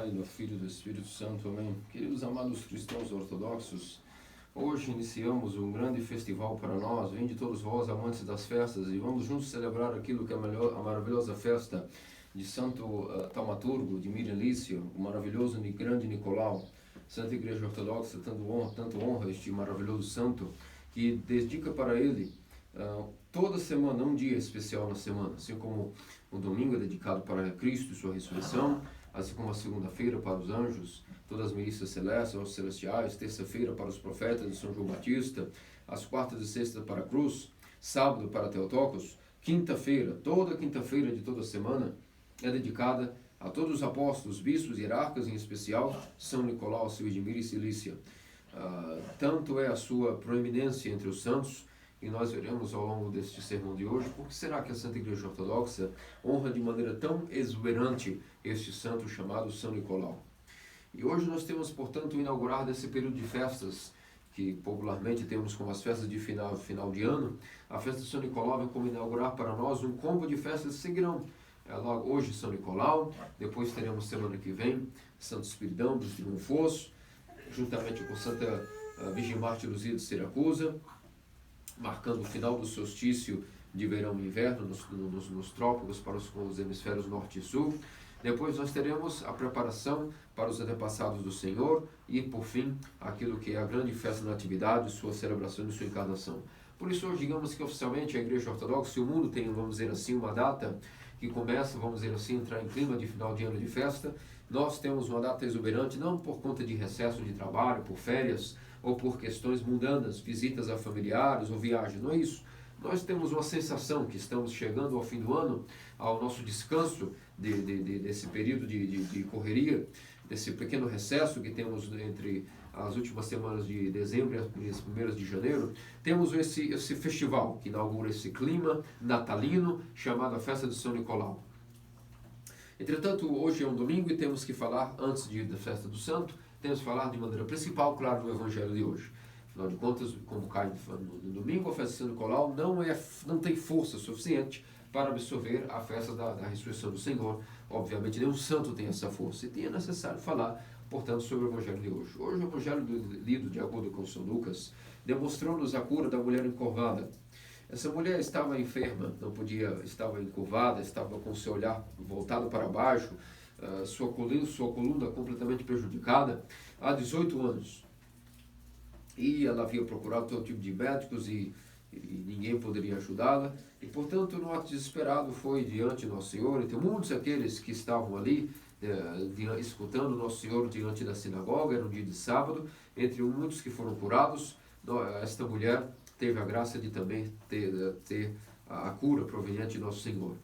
Pai, do Filho e do Espírito Santo. Amém. Queridos amados cristãos ortodoxos, hoje iniciamos um grande festival para nós. Vinde todos vós, amantes das festas, e vamos juntos celebrar aquilo que é a maravilhosa festa de Santo Taumaturgo, de Miriam Lício, o maravilhoso e grande Nicolau. Santa Igreja Ortodoxa tanto honra este maravilhoso santo, que dedica para ele toda semana, um dia especial na semana, assim como o domingo é dedicado para Cristo e sua ressurreição, assim como a segunda-feira para os anjos, todas as milícias celestes, os celestiais, terça-feira para os profetas de São João Batista, as quartas e sextas para a cruz, sábado para Teotocos, quinta-feira, toda quinta-feira de toda semana é dedicada a todos os apóstolos, bispos e hierarcas, em especial São Nicolau, seu Edmir e Cilícia. Tanto é a sua proeminência entre os santos, e nós veremos ao longo deste sermão de hoje, por que será que a Santa Igreja Ortodoxa honra de maneira tão exuberante este santo chamado São Nicolau. E hoje nós temos, portanto, o inaugurar desse período de festas, que popularmente temos como as festas de final de ano. A festa de São Nicolau vem como inaugurar para nós um combo de festas que seguirão. Hoje São Nicolau, depois teremos semana que vem Santo Espiridão dos Triunfos, juntamente com Santa Virgem Mártir Luzia de Siracusa, marcando o final do solstício de verão e inverno nos trópicos para os hemisférios norte e sul. Depois nós teremos a preparação para os antepassados do Senhor e, por fim, aquilo que é a grande festa da Natividade, sua celebração e sua encarnação. Por isso, hoje, digamos que oficialmente a Igreja Ortodoxa, se o mundo tem, vamos dizer assim, uma data que começa, vamos dizer assim, a entrar em clima de final de ano de festa, nós temos uma data exuberante, não por conta de recesso de trabalho, por férias, ou por questões mundanas, visitas a familiares ou viagens, não é isso. Nós temos uma sensação que estamos chegando ao fim do ano, ao nosso descanso desse período de correria, desse pequeno recesso que temos entre as últimas semanas de dezembro e as primeiras de janeiro. Temos esse festival que inaugura esse clima natalino chamado a Festa de São Nicolau. Entretanto, hoje é um domingo e temos que falar, antes da Festa do Santo, temos que falar de maneira principal, claro, do Evangelho de hoje. Afinal de contas, como cai no domingo, a festa de São Nicolau não tem força suficiente para absorver a festa da ressurreição do Senhor. Obviamente, nenhum santo tem essa força. E é necessário falar, portanto, sobre o Evangelho de hoje. Hoje, o Evangelho lido de acordo com São Lucas demonstrou-nos a cura da mulher encurvada. Essa mulher estava enferma, estava encurvada, estava com seu olhar voltado para baixo, sua coluna completamente prejudicada, há 18 anos. E ela havia procurado todo tipo de médicos e ninguém poderia ajudá-la. E, portanto, no ato desesperado, foi diante de Nosso Senhor. Então, muitos daqueles que estavam ali, escutando Nosso Senhor diante da sinagoga, era um dia de sábado, entre muitos que foram curados, esta mulher teve a graça de também ter a cura proveniente de Nosso Senhor.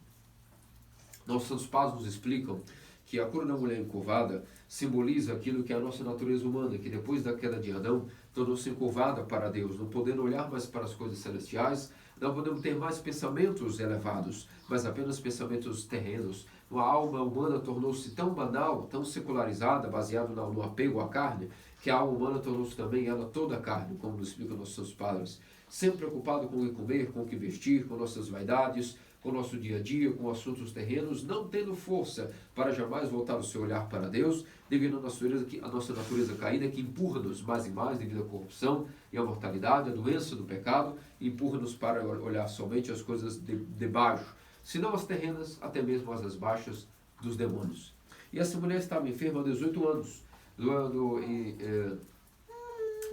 Nossos santos pais nos explicam que a cura da mulher encurvada simboliza aquilo que é a nossa natureza humana, que depois da queda de Adão, tornou-se encurvada para Deus, não podendo olhar mais para as coisas celestiais, não podemos ter mais pensamentos elevados, mas apenas pensamentos terrenos. A alma humana tornou-se tão banal, tão secularizada, baseada no apego à carne, que a alma humana tornou-se também ela toda carne, como nos explicam nossos santos padres, sempre preocupado com o que comer, com o que vestir, com nossas vaidades, com o nosso dia a dia, com assuntos terrenos, não tendo força para jamais voltar o seu olhar para Deus, devido à nossa natureza caída, que empurra-nos mais e mais devido à corrupção e à mortalidade, à doença do pecado, e empurra-nos para olhar somente as coisas de baixo, se não as terrenas, até mesmo as baixas dos demônios. E essa mulher estava enferma há 18 anos.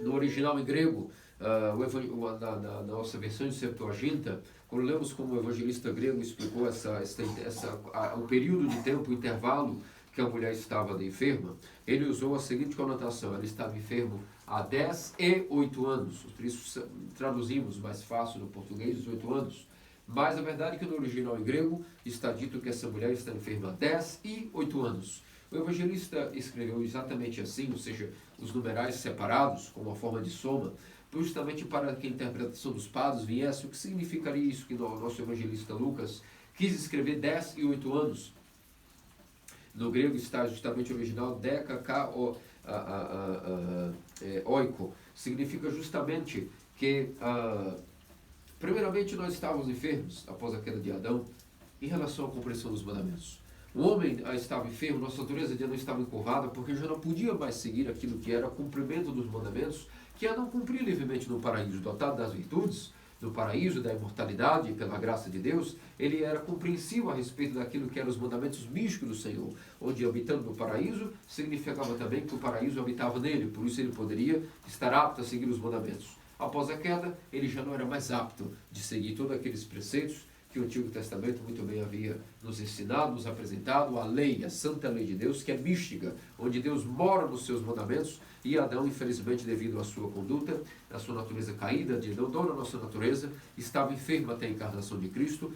No original em grego, na nossa versão de Septuaginta, quando lemos como o evangelista grego explicou o período de tempo, o intervalo que a mulher estava enferma, ele usou a seguinte conotação: ela estava enferma há 10 e 8 anos. Por isso traduzimos mais fácil no português, 18 anos. Mas a verdade é que no original em grego está dito que essa mulher está enferma há 10 e 8 anos. O evangelista escreveu exatamente assim, ou seja, os numerais separados, com uma forma de soma, justamente para que a interpretação dos padres viesse. O que significaria isso que o nosso evangelista Lucas quis escrever 10 e 8 anos? No grego está justamente o original oiko. Significa justamente que, primeiramente, nós estávamos enfermos após a queda de Adão em relação à compreensão dos mandamentos. O homem estava enfermo, nossa natureza já não estava encurvada, porque já não podia mais seguir aquilo que era cumprimento dos mandamentos, que é não cumprir livremente no paraíso, dotado das virtudes, no paraíso da imortalidade, pela graça de Deus. Ele era compreensivo a respeito daquilo que eram os mandamentos místicos do Senhor, onde habitando no paraíso, significava também que o paraíso habitava nele, por isso ele poderia estar apto a seguir os mandamentos. Após a queda, ele já não era mais apto de seguir todos aqueles preceitos que o Antigo Testamento muito bem havia nos ensinado, nos apresentado, a lei, a santa lei de Deus, que é mística, onde Deus mora nos seus mandamentos, e Adão, infelizmente, devido à sua conduta, à sua natureza caída, de não dona nossa natureza, estava enfermo até a encarnação de Cristo,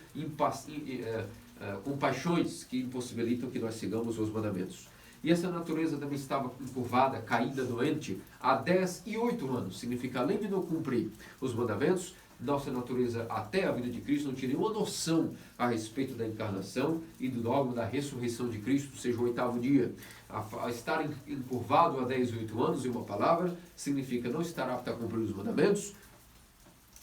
com paixões que impossibilitam que nós sigamos os mandamentos. E essa natureza também estava encurvada, caída, doente, há 10 e 8 anos. Significa, além de não cumprir os mandamentos, nossa natureza, até a vida de Cristo, não tinha nenhuma noção a respeito da encarnação e do dogma da ressurreição de Cristo, ou seja, o 8º dia. A estar encurvado há 10 e 8 anos, em uma palavra, significa não estar apto a cumprir os mandamentos,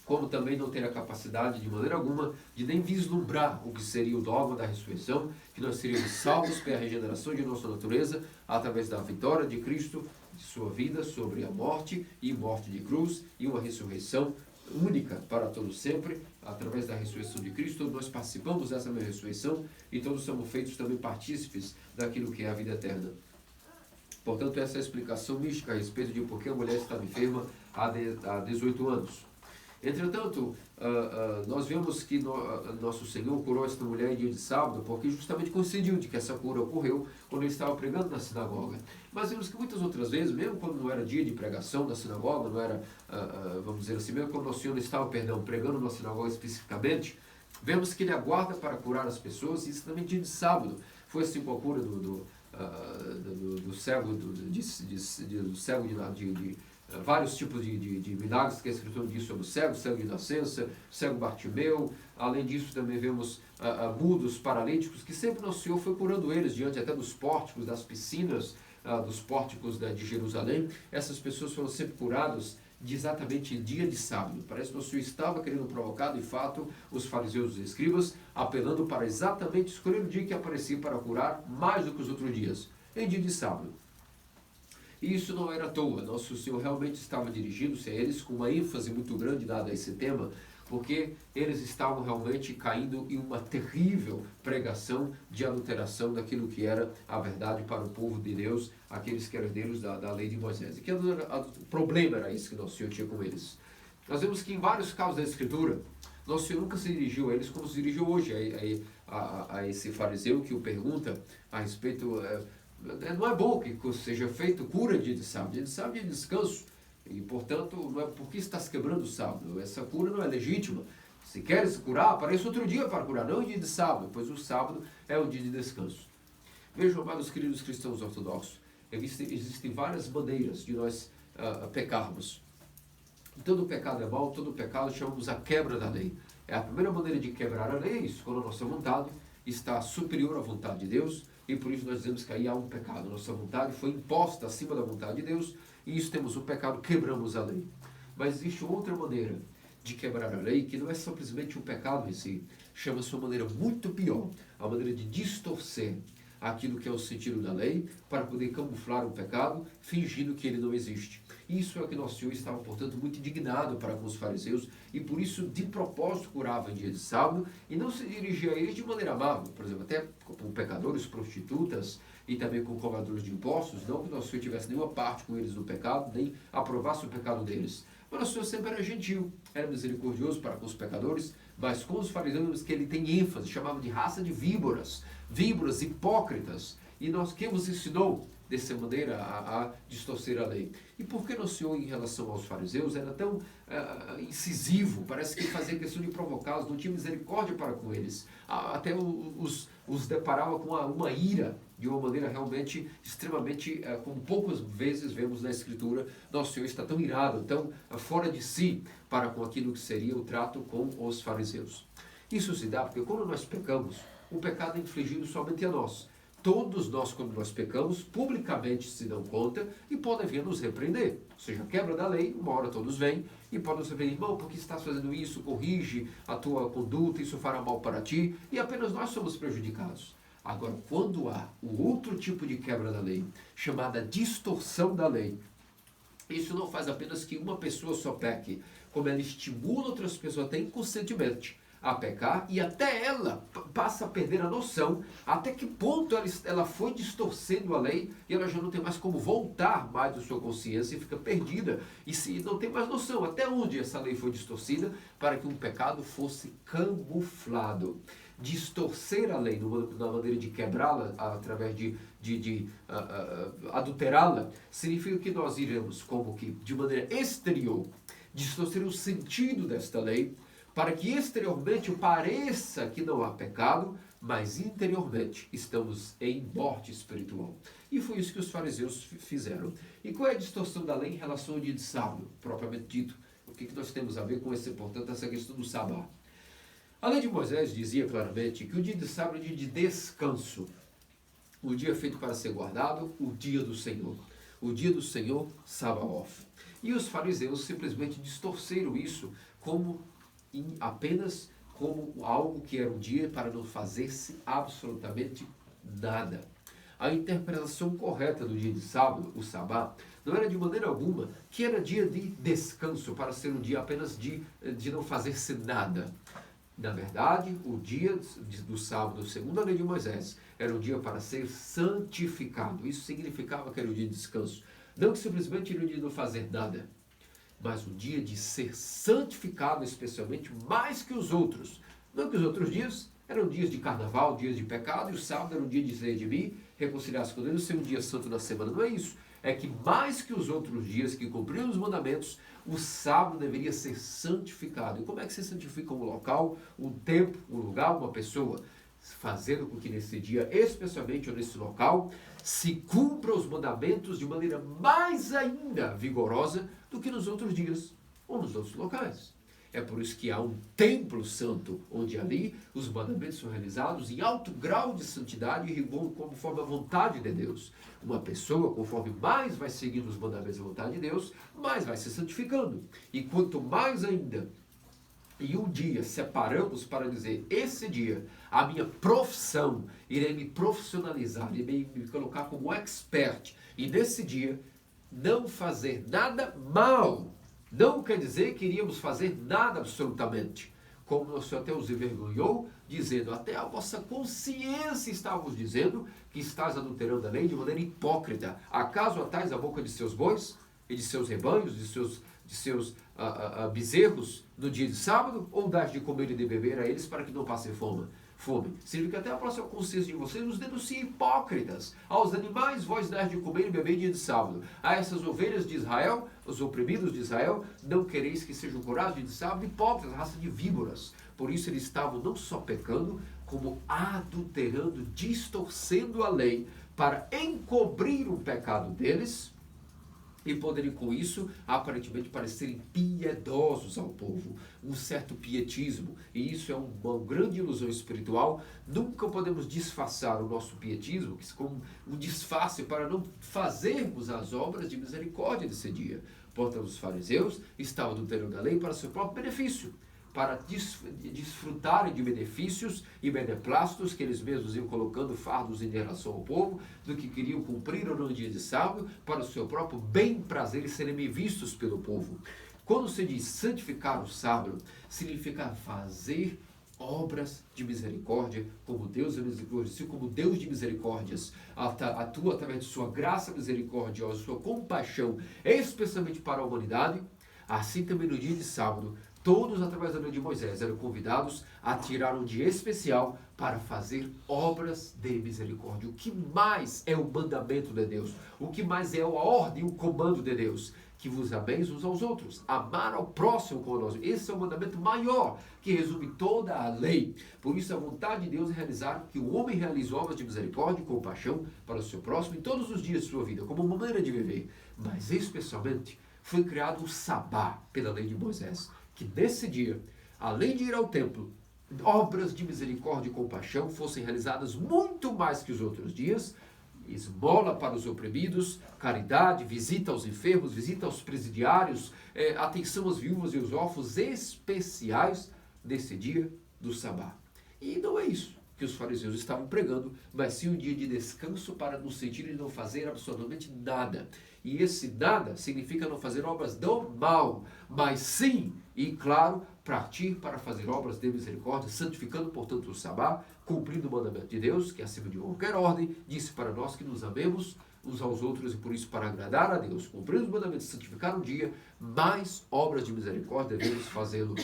como também não ter a capacidade, de maneira alguma, de nem vislumbrar o que seria o dogma da ressurreição, que nós seríamos salvos pela regeneração de nossa natureza, através da vitória de Cristo, de sua vida sobre a morte e morte de cruz, e uma ressurreição única para todos sempre, através da ressurreição de Cristo. Nós participamos dessa mesma ressurreição e todos somos feitos também partícipes daquilo que é a vida eterna. Portanto, essa é a explicação mística a respeito de por que a mulher estava enferma há 18 anos. Entretanto, nós vemos que nosso Senhor curou esta mulher em dia de sábado, porque justamente coincidiu de que essa cura ocorreu quando ele estava pregando na sinagoga. Mas vemos que muitas outras vezes, mesmo quando não era dia de pregação na sinagoga, não era, vamos dizer assim, mesmo quando nosso Senhor estava, pregando na sinagoga especificamente, vemos que ele aguarda para curar as pessoas, e isso também dia de sábado. Foi assim com a cura do cego, do cego de vários tipos de milagres que a Escritura diz sobre o cego de nascença, cego Bartimeu. Além disso, também vemos mudos, paralíticos, que sempre nosso Senhor foi curando eles, diante até dos pórticos, das piscinas, dos pórticos de Jerusalém. Essas pessoas foram sempre curadas exatamente em dia de sábado. Parece que nosso Senhor estava querendo provocar, de fato, os fariseus e os escribas, apelando para exatamente escolher o dia que aparecia para curar mais do que os outros dias, em dia de sábado. E isso não era à toa. Nosso Senhor realmente estava dirigindo-se a eles com uma ênfase muito grande dada a esse tema, porque eles estavam realmente caindo em uma terrível pregação de adulteração daquilo que era a verdade para o povo de Deus, aqueles que eram herdeiros da lei de Moisés. E que o problema era isso que Nosso Senhor tinha com eles. Nós vemos que em vários casos da Escritura, Nosso Senhor nunca se dirigiu a eles como se dirigiu hoje a esse fariseu que o pergunta a respeito... Não é bom que seja feito cura dia de sábado. Dia de sábado é descanso. E, portanto, não é porque estás quebrando o sábado. Essa cura não é legítima. Se queres curar, apareça outro dia para curar, não dia de sábado, pois o sábado é o dia de descanso. Vejam, amados queridos cristãos ortodoxos, existem várias maneiras de nós pecarmos. Todo pecado é mau, todo pecado chamamos a quebra da lei. É a primeira maneira de quebrar a lei, isso quando a nossa vontade está superior à vontade de Deus. E por isso nós dizemos que aí há um pecado. Nossa vontade foi imposta acima da vontade de Deus, e isso temos um pecado, quebramos a lei. Mas existe outra maneira de quebrar a lei, que não é simplesmente um pecado em si, chama-se uma maneira muito pior, a maneira de distorcer aquilo que é o sentido da lei, para poder camuflar o pecado, fingindo que ele não existe. Isso é o que Nosso Senhor estava, portanto, muito indignado para com os fariseus, e por isso, de propósito, curava em dia de sábado, e não se dirigia a eles de maneira amável, por exemplo, até com pecadores, prostitutas, e também com cobradores de impostos, não que Nosso Senhor tivesse nenhuma parte com eles no pecado, nem aprovasse o pecado deles. Mas Nosso Senhor sempre era gentil, era misericordioso para com os pecadores, mas com os fariseus que ele tem ênfase, chamava de raça de víboras, hipócritas. E nós, quem vos ensinou dessa maneira a distorcer a lei? E por que Nosso Senhor, em relação aos fariseus, era tão incisivo? Parece que ele fazia questão de provocá-los, não tinha misericórdia para com eles. Até os deparava com uma ira, de uma maneira realmente extremamente, como poucas vezes vemos na Escritura, Nosso Senhor está tão irado, tão fora de si, para com aquilo que seria o trato com os fariseus. Isso se dá porque quando nós pecamos, o pecado é infligido somente a nós. Todos nós, quando nós pecamos, publicamente se dão conta e podem vir nos repreender. Ou seja, quebra da lei, uma hora todos vêm e podem nos repreender. Irmão, por que estás fazendo isso? Corrige a tua conduta, isso fará mal para ti. E apenas nós somos prejudicados. Agora, quando há o outro tipo de quebra da lei, chamada distorção da lei, isso não faz apenas que uma pessoa só peque, como ela estimula outras pessoas até inconscientemente a pecar, e até ela passa a perder a noção até que ponto ela foi distorcendo a lei e ela já não tem mais como voltar mais da sua consciência e fica perdida e se não tem mais noção até onde essa lei foi distorcida para que um pecado fosse camuflado. Distorcer a lei na maneira de quebrá-la através de adulterá-la significa que nós iremos como que de maneira exterior distorcer o sentido desta lei para que exteriormente pareça que não há pecado, mas interiormente estamos em morte espiritual. E foi isso que os fariseus fizeram. E qual é a distorção da lei em relação ao dia de sábado, propriamente dito? O que nós temos a ver com portanto, essa questão do sábado? A lei de Moisés dizia claramente que o dia de sábado é um dia de descanso. O dia feito para ser guardado, o dia do Senhor. O dia do Senhor, Sabaoth. E os fariseus simplesmente distorceram isso apenas como algo que era um dia para não fazer-se absolutamente nada. A interpretação correta do dia de sábado, o sabá, não era de maneira alguma que era dia de descanso, para ser um dia apenas de não fazer-se nada. Na verdade, o dia do sábado, segundo a lei de Moisés, era um dia para ser santificado. Isso significava que era um dia de descanso. Não que simplesmente era um dia de não fazer nada, mas um dia de ser santificado, especialmente mais que os outros. Não que os outros dias eram dias de carnaval, dias de pecado, e o sábado era um dia de se redimir, reconciliar-se com Deus, ser um dia santo na semana. Não é isso. É que mais que os outros dias que cumpriam os mandamentos, o sábado deveria ser santificado. E como é que se santifica um local, um tempo, um lugar, uma pessoa? Fazendo com que nesse dia, especialmente ou nesse local, se cumpra os mandamentos de maneira mais ainda vigorosa do que nos outros dias ou nos outros locais. É por isso que há um templo santo, onde ali os mandamentos são realizados em alto grau de santidade e rigor, conforme a vontade de Deus. Uma pessoa, conforme mais vai seguindo os mandamentos e a vontade de Deus, mais vai se santificando. E quanto mais ainda, e um dia separamos para dizer, esse dia, a minha profissão, irei me profissionalizar, irei me colocar como expert, e nesse dia, não fazer nada mal. Não quer dizer que iríamos fazer nada absolutamente. Como o Senhor até os envergonhou, dizendo, até a vossa consciência estávamos dizendo que estás adulterando a lei de maneira hipócrita. Acaso atais a boca de seus bois e de seus rebanhos, de seus bezerros no dia de sábado? Ou dás de comer e de beber a eles para que não passem fome? Significa que até a próxima consciência de vocês os denuncia hipócritas. Aos animais vós dás de comer e beber dia de sábado. A essas ovelhas de Israel, os oprimidos de Israel, não quereis que sejam curados dia de sábado? Hipócritas, raça de víboras. Por isso eles estavam não só pecando, como adulterando, distorcendo a lei para encobrir o pecado deles e poderem com isso aparentemente parecerem piedosos ao povo, um certo pietismo, e isso é uma grande ilusão espiritual. Nunca podemos disfarçar o nosso pietismo como um disfarce para não fazermos as obras de misericórdia desse dia. Portanto, os fariseus estavam adulterando a lei para seu próprio benefício, para desfrutarem de benefícios e beneplácitos que eles mesmos iam colocando fardos em relação ao povo, do que queriam cumprir ou não no dia de sábado, para o seu próprio bem prazer e serem bem vistos pelo povo. Quando se diz santificar o sábado, significa fazer obras de misericórdia, como Deus é misericórdia, assim como Deus de misericórdias atua através de sua graça misericordiosa, sua compaixão, especialmente para a humanidade, assim também no dia de sábado, todos, através da lei de Moisés, eram convidados a tirar um dia especial para fazer obras de misericórdia. O que mais é o mandamento de Deus? O que mais é a ordem, o comando de Deus? Que vos ameis uns aos outros. Amar ao próximo como nós. Esse é o mandamento maior, que resume toda a lei. Por isso, a vontade de Deus é realizar que o homem realize obras de misericórdia e compaixão para o seu próximo em todos os dias de sua vida, como uma maneira de viver. Mas, especialmente, foi criado o sabá pela lei de Moisés, que nesse dia, além de ir ao templo, obras de misericórdia e compaixão fossem realizadas muito mais que os outros dias, esmola para os oprimidos, caridade, visita aos enfermos, visita aos presidiários, atenção às viúvas e aos órfãos especiais nesse dia do sabá. E não é isso. que os fariseus estavam pregando, mas sim um dia de descanso para no sentido de não fazer absolutamente nada. E esse nada significa não fazer obras do mal, mas sim, e claro, partir para fazer obras de misericórdia, santificando, portanto, o sabá, cumprindo o mandamento de Deus, que acima de qualquer ordem, disse para nós que nos amemos uns aos outros, e por isso, para agradar a Deus, cumprir os mandamentos, santificar o dia, mais obras de misericórdia devemos fazê-lo.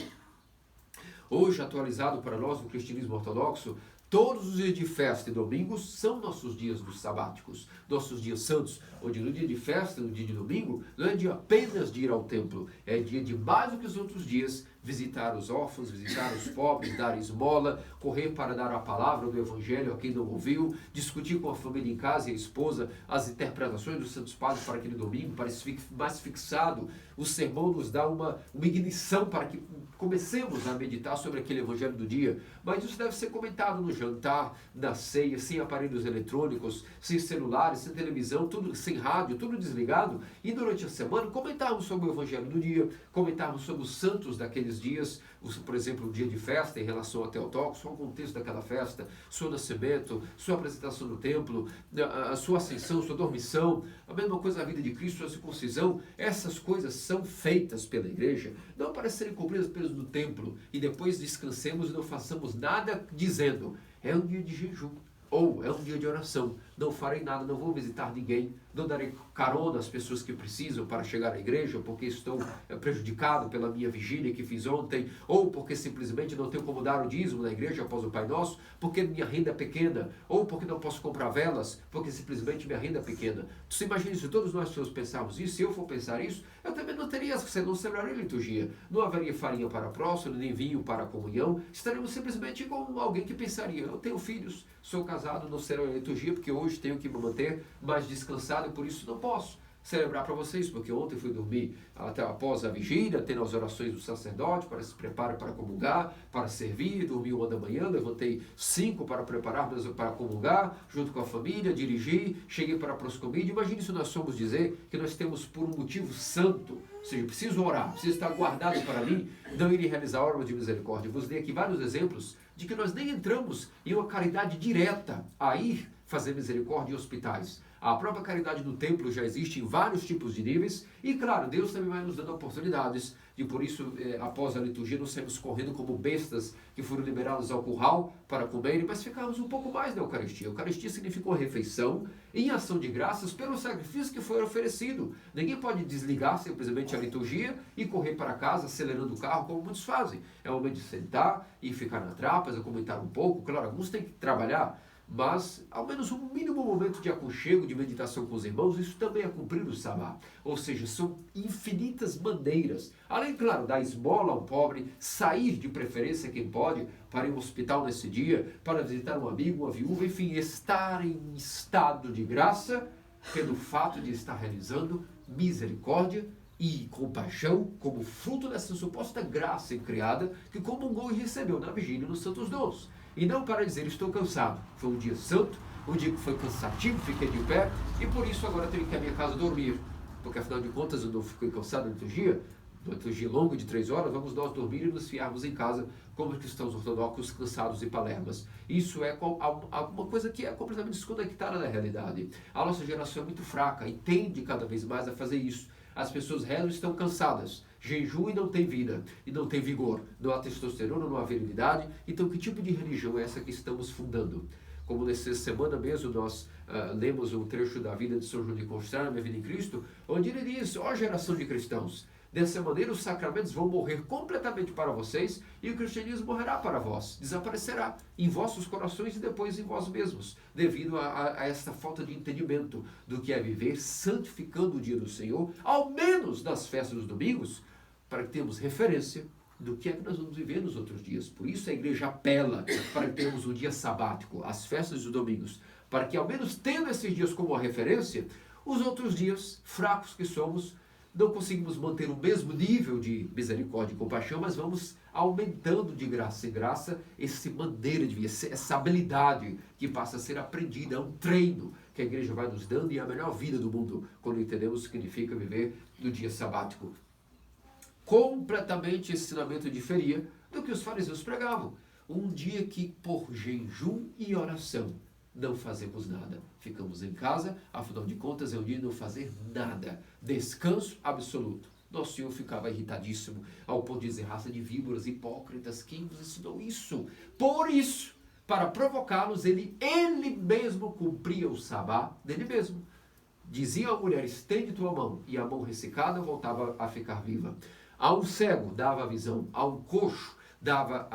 Hoje, atualizado para nós no cristianismo ortodoxo, todos os dias de festa e domingos são nossos dias dos sabáticos, nossos dias santos, onde no dia de festa, no dia de domingo, não é dia apenas de ir ao templo, é dia de mais do que os outros dias, visitar os órfãos, visitar os pobres, dar esmola, correr para dar a palavra do Evangelho a quem não ouviu, discutir com a família em casa e a esposa as interpretações dos Santos Padres para aquele domingo, para esse mais fixado. O sermão nos dá uma ignição para que comecemos a meditar sobre aquele Evangelho do dia, mas isso deve ser comentado no jantar, na ceia, sem aparelhos eletrônicos, sem celulares, sem televisão, tudo sem rádio, tudo desligado, e durante a semana comentarmos sobre o Evangelho do dia, comentarmos sobre os santos daqueles dias, por exemplo, o dia de festa em relação ao Teotocos, qual o contexto daquela festa, seu nascimento, sua apresentação no templo, a sua ascensão, sua dormição, a mesma coisa a vida de Cristo, a circuncisão. Essas coisas são feitas pela igreja, não para serem cumpridas apenas no templo, e depois descansemos e não façamos nada dizendo, é um dia de jejum, ou é um dia de oração, não farei nada, não vou visitar ninguém, não darei carona às pessoas que precisam para chegar à igreja, porque estou prejudicado pela minha vigília que fiz ontem, ou porque simplesmente não tenho como dar o dízimo na igreja após o Pai Nosso, porque minha renda é pequena, ou porque não posso comprar velas, porque simplesmente minha renda é pequena. Você imagina se todos nós pensarmos isso, se eu for pensar isso, eu também não celebraria a liturgia, não haveria farinha para a próxima, nem vinho para a comunhão, estaremos simplesmente como alguém que pensaria, eu tenho filhos, sou casado, não celebro a liturgia, porque hoje tenho que me manter mais descansado e por isso não posso celebrar para vocês, porque ontem fui dormir até após a vigília, tendo as orações do sacerdote para se preparar para comungar, para servir, dormi 1 da manhã, levantei 5 para preparar para comungar, junto com a família, dirigi, cheguei para a proscomídia. Imagine se nós somos dizer que nós temos por um motivo santo, ou seja, preciso orar, preciso estar guardado para mim, não irei realizar obras de misericórdia. Eu vos dei aqui vários exemplos de que nós nem entramos em uma caridade direta a ir fazer misericórdia em hospitais. A própria caridade no templo já existe em vários tipos de níveis e, claro, Deus também vai nos dando oportunidades e por isso, após a liturgia, não saímos correndo como bestas que foram liberados ao curral para comerem, mas ficamos um pouco mais na Eucaristia. A Eucaristia significou a refeição em ação de graças pelo sacrifício que foi oferecido. Ninguém pode desligar simplesmente a liturgia e correr para casa acelerando o carro, como muitos fazem. É o momento de sentar e ficar na trapeza, comentar um pouco. Claro, alguns têm que trabalhar, mas ao menos um mínimo momento de aconchego, de meditação com os irmãos, isso também é cumprir o sabá. Ou seja, são infinitas maneiras. Além, claro, da esmola ao pobre, sair de preferência quem pode para ir ao hospital nesse dia, para visitar um amigo, uma viúva, enfim, estar em estado de graça pelo fato de estar realizando misericórdia e compaixão como fruto dessa suposta graça criada que comungou e recebeu na vigília nos Santos Dons. E não para dizer, estou cansado. Foi um dia santo, um dia que foi cansativo, fiquei de pé, e por isso agora tenho que ir à minha casa dormir. Porque afinal de contas eu não fiquei cansado na liturgia, uma liturgia longa de 3 horas, vamos nós dormir e nos fiarmos em casa como cristãos ortodoxos cansados e palermas. Isso é alguma coisa que é completamente desconectada da realidade. A nossa geração é muito fraca e tende cada vez mais a fazer isso. As pessoas rezam e estão cansadas, jejuam e não tem vida, e não tem vigor, não há testosterona, não há virilidade. Então que tipo de religião é essa que estamos fundando? Como nessa semana mesmo nós lemos um trecho da vida de São João de Constância, Minha Vida em Cristo, onde ele diz, ó geração de cristãos, dessa maneira os sacramentos vão morrer completamente para vocês e o cristianismo morrerá para vós, desaparecerá em vossos corações e depois em vós mesmos, devido a essa falta de entendimento do que é viver santificando o dia do Senhor, ao menos nas festas dos domingos, para que tenhamos referência do que é que nós vamos viver nos outros dias. Por isso a igreja apela para que tenhamos um dia sabático, as festas dos domingos, para que ao menos tendo esses dias como uma referência, os outros dias, fracos que somos, não conseguimos manter o mesmo nível de misericórdia e compaixão, mas vamos aumentando de graça em graça essa maneira de viver, essa habilidade que passa a ser aprendida, é um treino que a igreja vai nos dando e é a melhor vida do mundo, quando entendemos o que significa viver no dia sabático. Completamente esse ensinamento diferia do que os fariseus pregavam. Um dia que por jejum e oração não fazemos nada. Ficamos em casa, afinal de contas é um dia de não fazer nada. Descanso absoluto. Nosso Senhor ficava irritadíssimo, ao ponto de dizer, raça de víboras, hipócritas, quem vos ensinou isso? Por isso, para provocá-los, ele mesmo cumpria o sabá dele mesmo. Dizia à mulher, estende tua mão, e a mão ressecada voltava a ficar viva. A um cego dava a visão, a um coxo dava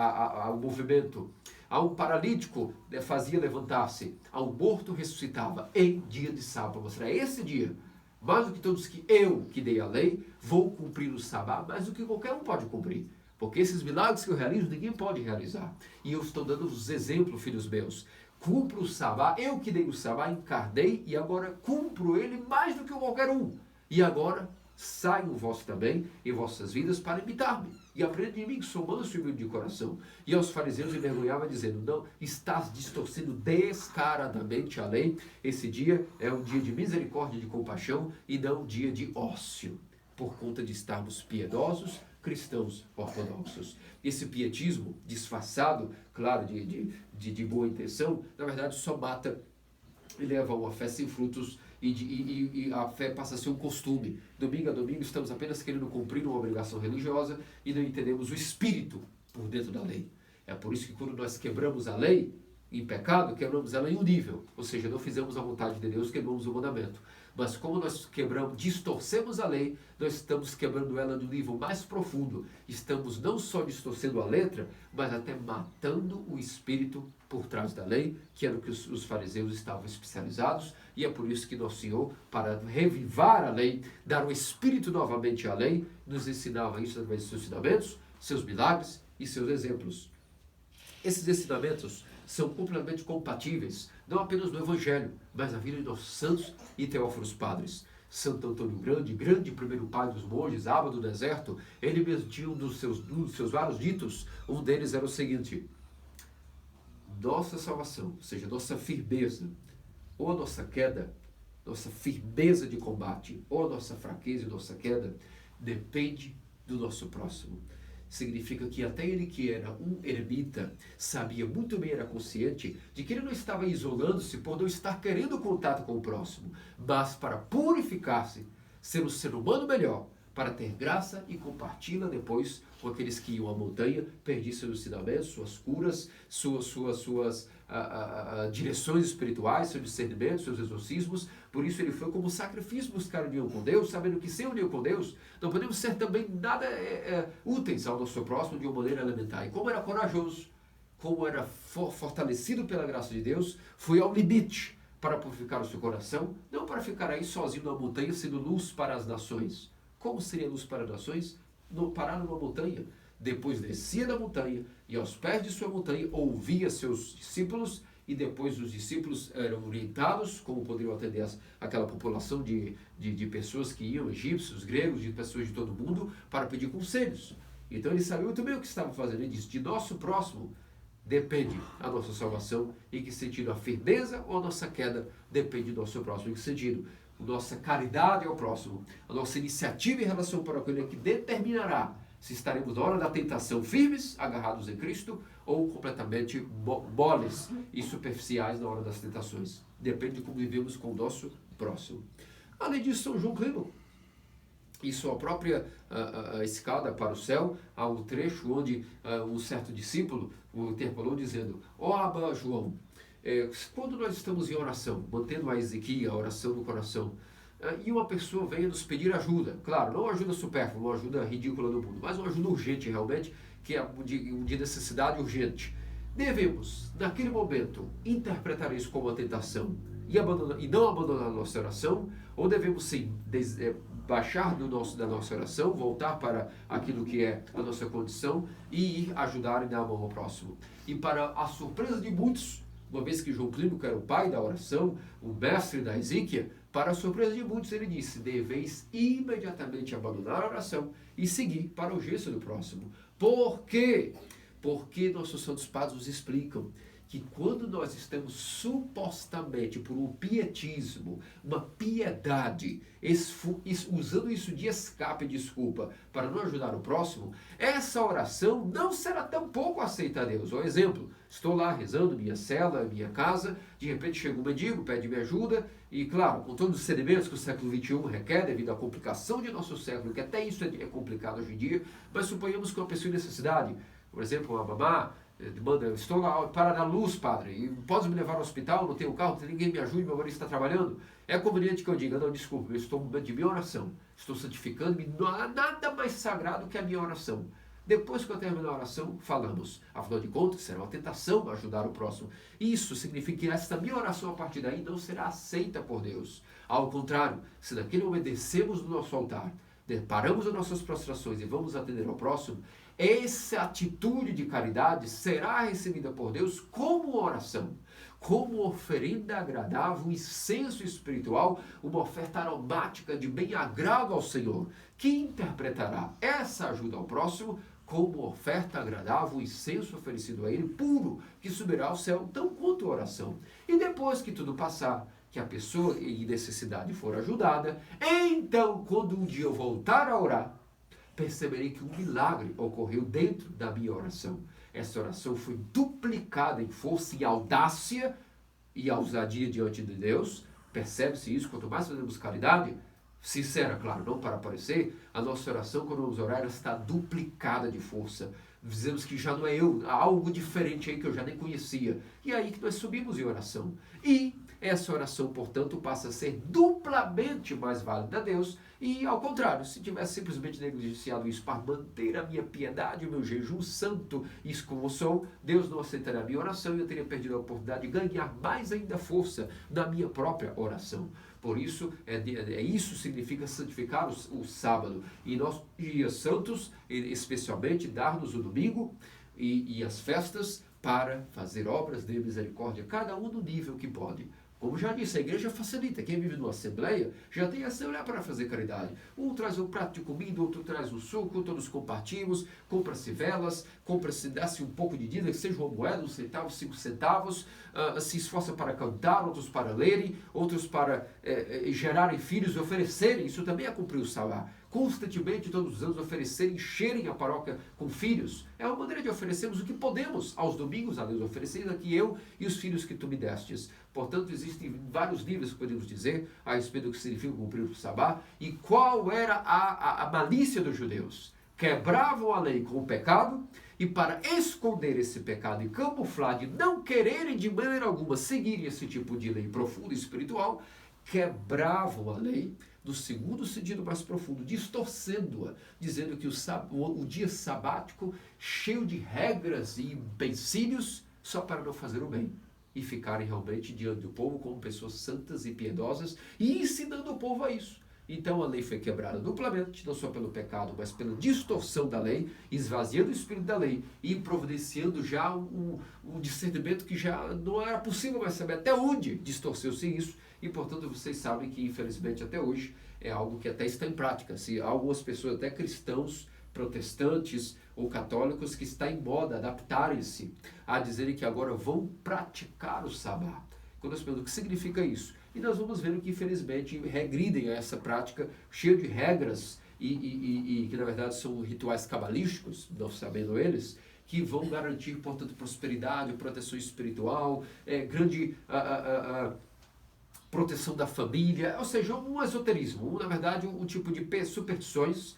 o movimento, a um paralítico fazia levantar-se, a um morto ressuscitava em dia de sábado. Para mostrar esse dia, mais do que todos que eu que dei a lei, vou cumprir o sabá, mais do que qualquer um pode cumprir. Porque esses milagres que eu realizo, ninguém pode realizar. E eu estou dando os exemplos, filhos meus. Cumpro o sabá, eu que dei o sabá, encarnei e agora cumpro ele mais do que qualquer um. E agora saiam vós também em vossas vidas para imitar-me. E aprende de mim que sou manso e humilde de coração. E aos fariseus envergonhava dizendo, não, estás distorcendo descaradamente a lei. Esse dia é um dia de misericórdia e de compaixão e não um dia de ócio. Por conta de estarmos piedosos, cristãos ortodoxos. Esse pietismo disfarçado, claro, de boa intenção, na verdade só mata e leva a uma fé sem frutos e a fé passa a ser um costume. Domingo a domingo estamos apenas querendo cumprir uma obrigação religiosa e não entendemos o espírito por dentro da lei. É por isso que quando nós quebramos a lei em pecado, quebramos ela em um nível, ou seja, não fizemos a vontade de Deus, quebramos o mandamento. Mas como nós distorcemos a lei, nós estamos quebrando ela no nível mais profundo. Estamos não só distorcendo a letra, mas até matando o espírito por trás da lei, que era o que os fariseus estavam especializados. E é por isso que nosso Senhor, para revivar a lei, dar o espírito novamente à lei, nos ensinava isso através de seus ensinamentos, seus milagres e seus exemplos. Esses ensinamentos são completamente compatíveis, não apenas no Evangelho, mas na vida de nossos santos e teóforos padres. Santo Antônio Grande, grande primeiro pai dos monges, aba do deserto, ele mesmo tinha um dos seus vários ditos, um deles era o seguinte: nossa salvação, ou seja, nossa firmeza, ou a nossa queda, nossa firmeza de combate, ou a nossa fraqueza e nossa queda, depende do nosso próximo. Significa que até ele que era um ermita, sabia muito bem, era consciente de que ele não estava isolando-se por não estar querendo contato com o próximo, mas para purificar-se, ser um ser humano melhor, para ter graça e compartilhá-la depois com aqueles que iam à montanha, perdi seus ensinamentos, suas curas, suas direções espirituais, seus discernimentos, seus exorcismos. Por isso ele foi como sacrifício buscar união com Deus, sabendo que sem união com Deus não podemos ser também nada úteis ao nosso próximo de uma maneira elementar. E como era corajoso, como era fortalecido pela graça de Deus, foi ao limite para purificar o seu coração, não para ficar aí sozinho na montanha sendo luz para as nações. Como seria luz para as nações? Parar numa montanha. Depois descia da montanha e aos pés de sua montanha ouvia seus discípulos e depois os discípulos eram orientados como poderiam atender aquela população de pessoas que iam, egípcios, gregos, de pessoas de todo o mundo, para pedir conselhos. Então ele sabia muito bem o que estava fazendo. Ele disse, de nosso próximo depende a nossa salvação. Em que sentido? A firmeza ou a nossa queda depende do nosso próximo. Em que sentido? A nossa caridade ao próximo, a nossa iniciativa em relação para aquele que determinará se estaremos na hora da tentação firmes, agarrados em Cristo, ou completamente moles e superficiais na hora das tentações. Depende de como vivemos com o nosso próximo. Além disso, São João Clímaco, em sua própria escada para o céu, há um trecho onde um certo discípulo o interpelou dizendo, ó Abba João, quando nós estamos em oração, mantendo a Ezequiel, a oração no coração, e uma pessoa venha nos pedir ajuda, claro, não ajuda supérflua, uma ajuda ridícula do mundo, mas uma ajuda urgente realmente, que é de necessidade urgente, devemos, naquele momento, interpretar isso como uma tentação e não abandonar a nossa oração, ou devemos sim baixar da nossa oração, voltar para aquilo que é a nossa condição e ir ajudar e dar a mão ao próximo. E para a surpresa de muitos, uma vez que João Clímaco era o pai da oração, o mestre da exíquia, para a surpresa de muitos ele disse, deveis imediatamente abandonar a oração e seguir para a urgência do próximo. Por quê? Porque nossos santos padres nos explicam que quando nós estamos supostamente por um pietismo, uma piedade, usando isso de escape e desculpa para não ajudar o próximo, essa oração não será tão pouco aceita a Deus. Por exemplo, estou lá rezando minha cela, minha casa, de repente chega um mendigo, pede-me ajuda, e claro, com todos os sedimentos que o século XXI requer, devido à complicação de nosso século, que até isso é complicado hoje em dia, mas suponhamos que uma pessoa em necessidade, por exemplo, uma mamá, manda, estou lá para dar luz, padre, e pode me levar ao hospital, não tenho carro, ninguém me ajude, meu marido está trabalhando. É conveniente que eu diga, não, desculpe, eu estou no momento de minha oração, estou santificando-me, não há nada mais sagrado que a minha oração. Depois que eu terminar a oração, falamos. Afinal de contas, será uma tentação ajudar o próximo. Isso significa que esta minha oração a partir daí não será aceita por Deus. Ao contrário, se naquele momento descemos do nosso altar, paramos as nossas prostrações e vamos atender ao próximo, essa atitude de caridade será recebida por Deus como oração, como oferenda agradável, um incenso espiritual, uma oferta aromática de bem-agrado ao Senhor, que interpretará essa ajuda ao próximo como oferta agradável, um incenso oferecido a Ele, puro, que subirá ao céu, tão quanto a oração. E depois que tudo passar, que a pessoa em necessidade for ajudada, então, quando um dia eu voltar a orar, perceberei que um milagre ocorreu dentro da minha oração. Essa oração foi duplicada em força e audácia e ousadia diante de Deus. Percebe-se isso? Quanto mais fazemos caridade, sincera, claro, não para aparecer, a nossa oração, quando vamos orar, ela está duplicada de força. Dizemos que já não é eu, há algo diferente aí que eu já nem conhecia. E é aí que nós subimos em oração. E essa oração, portanto, passa a ser duplamente mais válida a Deus. E, ao contrário, se tivesse simplesmente negligenciado isso para manter a minha piedade, o meu jejum santo, isso como sou, Deus não aceitaria a minha oração e eu teria perdido a oportunidade de ganhar mais ainda força na minha própria oração. Por isso, isso significa santificar o sábado. E nós, dias santos, especialmente, dar-nos o domingo e as festas para fazer obras de misericórdia, cada um no nível que pode. Como já disse, a igreja facilita. Quem vive numa assembleia já tem a assembleia para fazer caridade. Um traz um prato de comida, outro traz um suco, todos compartimos, compra-se velas, dá-se um pouco de dinheiro, que seja uma moeda, 1 centavo, 5 centavos, se esforça para cantar, outros para lerem, outros para gerarem filhos e oferecerem. Isso também é cumprir o sabá. Constantemente, todos os anos, oferecerem, encherem a paróquia com filhos. É uma maneira de oferecermos o que podemos aos domingos a Deus, oferecendo aqui eu e os filhos que tu me destes. Portanto, existem vários níveis que podemos dizer a respeito do que significa cumprir o sabá e qual era a malícia dos judeus. Quebravam a lei com o pecado e para esconder esse pecado e camuflar de não quererem de maneira alguma seguir esse tipo de lei profunda e espiritual, quebravam a lei no segundo sentido mais profundo, distorcendo-a, dizendo que o dia sabático cheio de regras e empecilhos só para não fazer o bem e ficarem realmente diante do povo como pessoas santas e piedosas e ensinando o povo a isso. Então a lei foi quebrada duplamente, não só pelo pecado, mas pela distorção da lei, esvaziando o espírito da lei e providenciando já um discernimento que já não era possível mais saber até onde distorceu-se isso. E, portanto, vocês sabem que, infelizmente, até hoje, é algo que até está em prática. Se algumas pessoas, até cristãos, protestantes ou católicos, que está em moda adaptarem-se a dizerem que agora vão praticar o sabá. Quando nós perguntamos o que significa isso? E nós vamos vendo que, infelizmente, regridem a essa prática cheia de regras e que, na verdade, são rituais cabalísticos, não sabendo eles, que vão garantir, portanto, prosperidade, proteção espiritual, grande proteção da família, ou seja, um esoterismo, na verdade, um tipo de superstições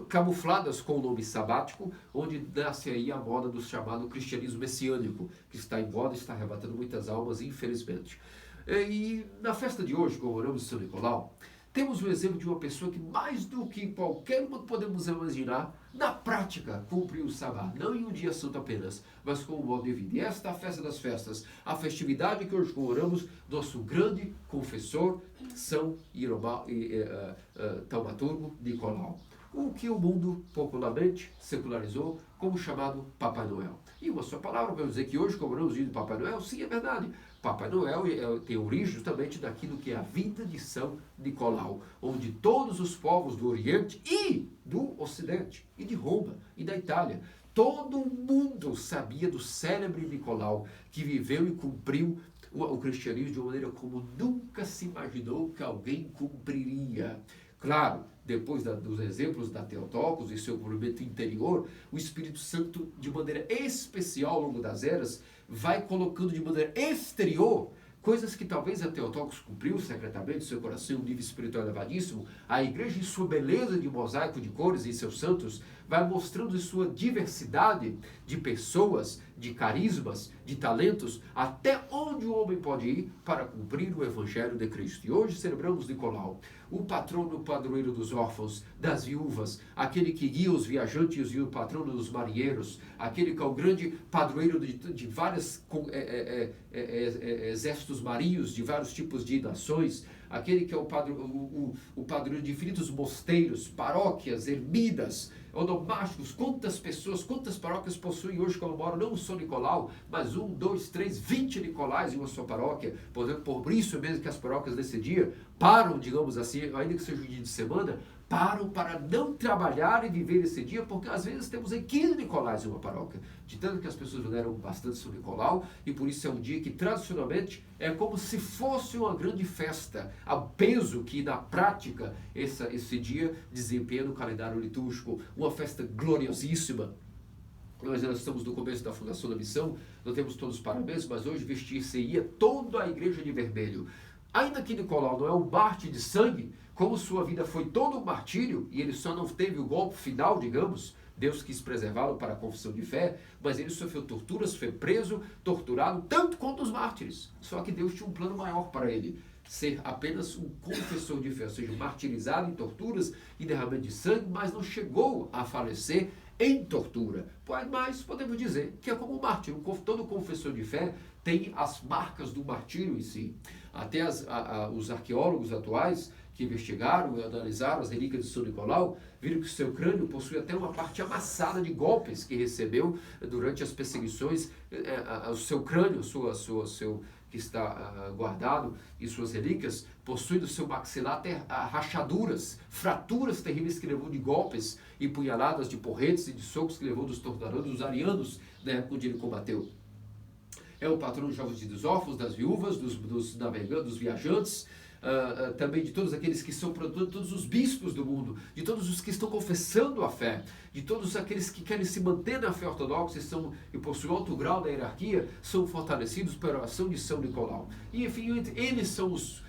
camufladas com o nome sabático, onde nasce aí a moda do chamado cristianismo messiânico, que está em moda e está arrebatando muitas almas, infelizmente. E na festa de hoje, comemoramos São Nicolau, temos o exemplo de uma pessoa que, mais do que qualquer uma que podemos imaginar, na prática, cumpriu o sabá, não em um dia santo apenas, mas com o modo de vida. E esta é a festa das festas, a festividade que hoje comemoramos, nosso grande confessor, São Taumaturgo Nicolau, o que o mundo popularmente secularizou como chamado Papai Noel. E uma só palavra para dizer que hoje comemoramos o dia do Papai Noel, sim, é verdade. Papai Noel tem origem justamente daquilo que é a vida de São Nicolau, onde todos os povos do Oriente e do Ocidente, e de Roma, e da Itália, Todo mundo sabia do célebre Nicolau, que viveu e cumpriu o cristianismo de uma maneira como nunca se imaginou que alguém cumpriria. Claro, depois dos exemplos da Theotokos e seu movimento interior, o Espírito Santo, de maneira especial ao longo das eras, vai colocando de maneira exterior coisas que talvez a Theotokos cumpriu secretamente, seu coração, um nível espiritual elevadíssimo. A igreja, em sua beleza de mosaico de cores e seus santos, vai mostrando sua diversidade de pessoas, de carismas, de talentos, até onde o homem pode ir para cumprir o Evangelho de Cristo. E hoje celebramos Nicolau, o patrono padroeiro dos órfãos, das viúvas, aquele que guia os viajantes e o patrono dos marinheiros, aquele que é o grande padroeiro de vários exércitos marinhos, de vários tipos de nações, aquele que é o padroeiro de infinitos mosteiros, paróquias, ermidas, onomásticos. Quantas pessoas, quantas paróquias possuem hoje, comemoram não só Nicolau, mas 1, 2, 3, 20 Nicolais em uma sua paróquia. Por isso mesmo que as paróquias desse dia param, digamos assim, ainda que seja um dia de semana, param para não trabalhar e viver esse dia, porque às vezes temos 15 Nicolais em uma paróquia, de tanto que as pessoas veneram bastante São Nicolau, e por isso é um dia que tradicionalmente é como se fosse uma grande festa, ao peso que na prática esse dia desempenha no calendário litúrgico, uma festa gloriosíssima. Nós estamos no começo da fundação da missão, não temos todos os parabéns, mas hoje vestir-se-ia toda a igreja de vermelho. Ainda que Nicolau não é um mártir de sangue, como sua vida foi todo um martírio, e ele só não teve o golpe final, digamos, Deus quis preservá-lo para a confissão de fé, mas ele sofreu torturas, foi preso, torturado, tanto quanto os mártires. Só que Deus tinha um plano maior para ele, ser apenas um confessor de fé, ou seja, martirizado em torturas e derramamento de sangue, mas não chegou a falecer em tortura. Mas podemos dizer que é como um mártir. Todo confessor de fé tem as marcas do martírio em si. Até os arqueólogos atuais que investigaram e analisaram as relíquias de São Nicolau, viram que o seu crânio possui até uma parte amassada de golpes que recebeu durante as perseguições. O seu crânio, que está guardado e suas relíquias, possui no seu maxilar até rachaduras, fraturas terríveis que levou de golpes e punhaladas de porretes e de socos que levou dos torturadores, dos arianos, na época onde ele combateu. É o patrono dos jovens dos órfãos, das viúvas, dos navegantes, dos viajantes, também de todos aqueles que são, todos os bispos do mundo, de todos os que estão confessando a fé, de todos aqueles que querem se manter na fé ortodoxa e possuem alto grau da hierarquia, são fortalecidos pela ação de São Nicolau. E enfim, eles são os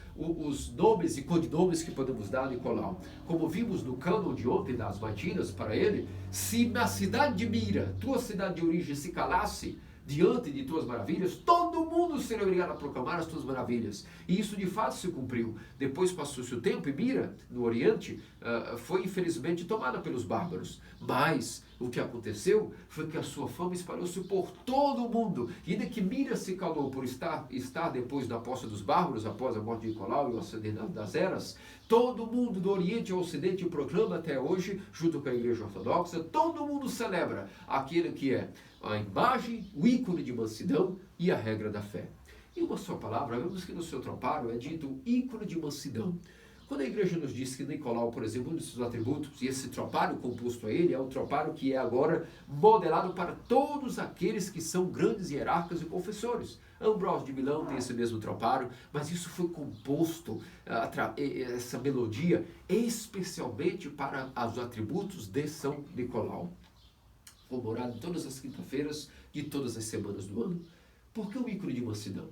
nomes e codinomes que podemos dar a Nicolau. Como vimos no cânon de ontem das matinas para ele, se na cidade de Mira, tua cidade de origem, se calasse diante de tuas maravilhas, todo mundo seria obrigado a proclamar as tuas maravilhas. E isso de fato se cumpriu. Depois passou-se o tempo e Mira, no Oriente, foi infelizmente tomada pelos bárbaros. Mas o que aconteceu foi que a sua fama espalhou-se por todo o mundo. E ainda que Mira se calou por estar depois da posse dos bárbaros, após a morte de Nicolau e o acender das eras, todo mundo do Oriente ao Ocidente proclama até hoje, junto com a Igreja Ortodoxa, todo mundo celebra aquele que é a imagem, o ícone de mansidão e a regra da fé. Em uma só palavra, vemos que no seu tropário é dito ícone de mansidão. Quando a igreja nos diz que Nicolau, por exemplo, um dos seus atributos, e esse tropário composto a ele, é o tropário que é agora modelado para todos aqueles que são grandes hierarcas e confessores. Ambrósio de Milão tem esse mesmo tropário, mas isso foi composto, essa melodia, especialmente para os atributos de São Nicolau, comemorado todas as quinta-feiras de todas as semanas do ano. Por que o ícone de mansidão?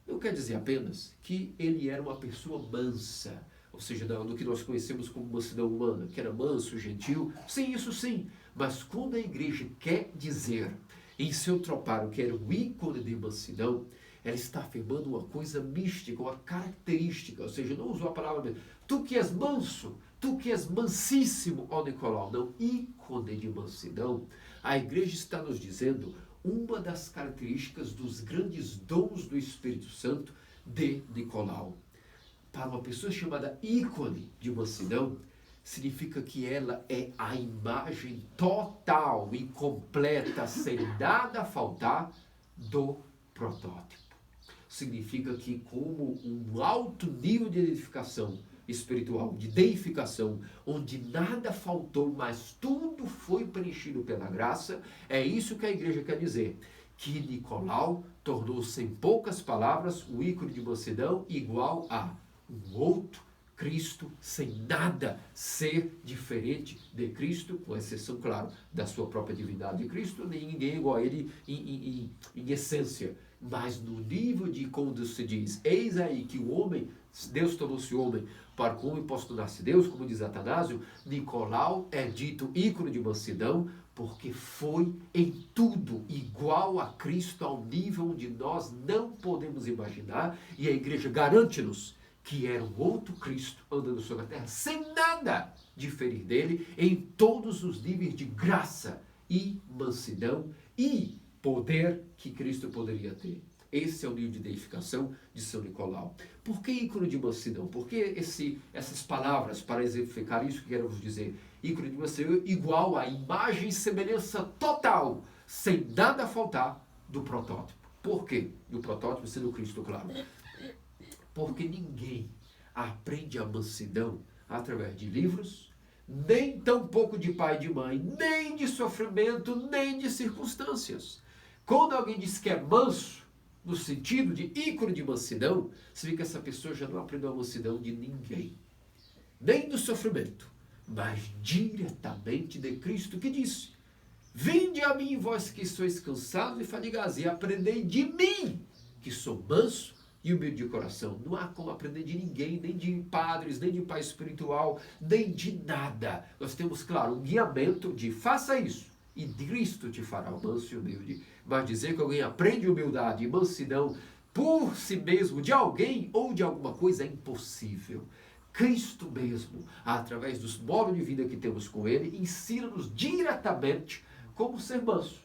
Não quer dizer apenas que ele era uma pessoa mansa, ou seja, do que nós conhecemos como mansidão humana, que era manso, gentil. Sim, isso sim. Mas quando a igreja quer dizer em seu tropário que era o ícone de mansidão, ela está afirmando uma coisa mística, uma característica, ou seja, não usou a palavra tu que és manso, tu que és mansíssimo, ó Nicolau. Não, ícone de mansidão. A igreja está nos dizendo uma das características dos grandes dons do Espírito Santo de Nicolau. Para uma pessoa chamada ícone de mansidão, significa que ela é a imagem total e completa, sem nada a faltar, do protótipo. Significa que, como um alto nível de identificação espiritual, de deificação, onde nada faltou, mas tudo foi preenchido pela graça. É isso que a igreja quer dizer, que Nicolau tornou-se, em poucas palavras, o ícone de mansidão igual a um outro Cristo, sem nada ser diferente de Cristo, com exceção, claro, da sua própria divindade de Cristo, nem ninguém igual a ele em essência. Mas no nível de quando se diz, eis aí que o homem, Deus tornou-se homem, para que o homem possa tornar-se Deus, como diz Atanásio, Nicolau é dito ícone de mansidão, porque foi em tudo igual a Cristo, ao nível onde nós não podemos imaginar, e a igreja garante-nos que era um outro Cristo andando sobre a terra, sem nada diferir dele, em todos os níveis de graça e mansidão e poder que Cristo poderia ter. Esse é o nível de deificação de São Nicolau. Por que ícone de mansidão? Por que essas palavras para exemplificar isso que quero vos dizer? Ícone de mansidão igual a imagem e semelhança total, sem nada faltar, do protótipo. Por quê? Do protótipo sendo Cristo, claro. Porque ninguém aprende a mansidão através de livros, nem tampouco de pai e de mãe, nem de sofrimento, nem de circunstâncias. Quando alguém diz que é manso, no sentido de ícone de mansidão, você vê que essa pessoa já não aprendeu a mansidão de ninguém. Nem do sofrimento, mas diretamente de Cristo, que disse, vinde a mim, vós que sois cansados e fadigados, e aprendei de mim, que sou manso e humilde de coração. Não há como aprender de ninguém, nem de padres, nem de pai espiritual, nem de nada. Nós temos, claro, um guiamento de faça isso, e Cristo te fará manso e humilde. Mas dizer que alguém aprende humildade e mansidão por si mesmo, de alguém ou de alguma coisa, é impossível. Cristo mesmo, através dos modos de vida que temos com Ele, ensina-nos diretamente como ser manso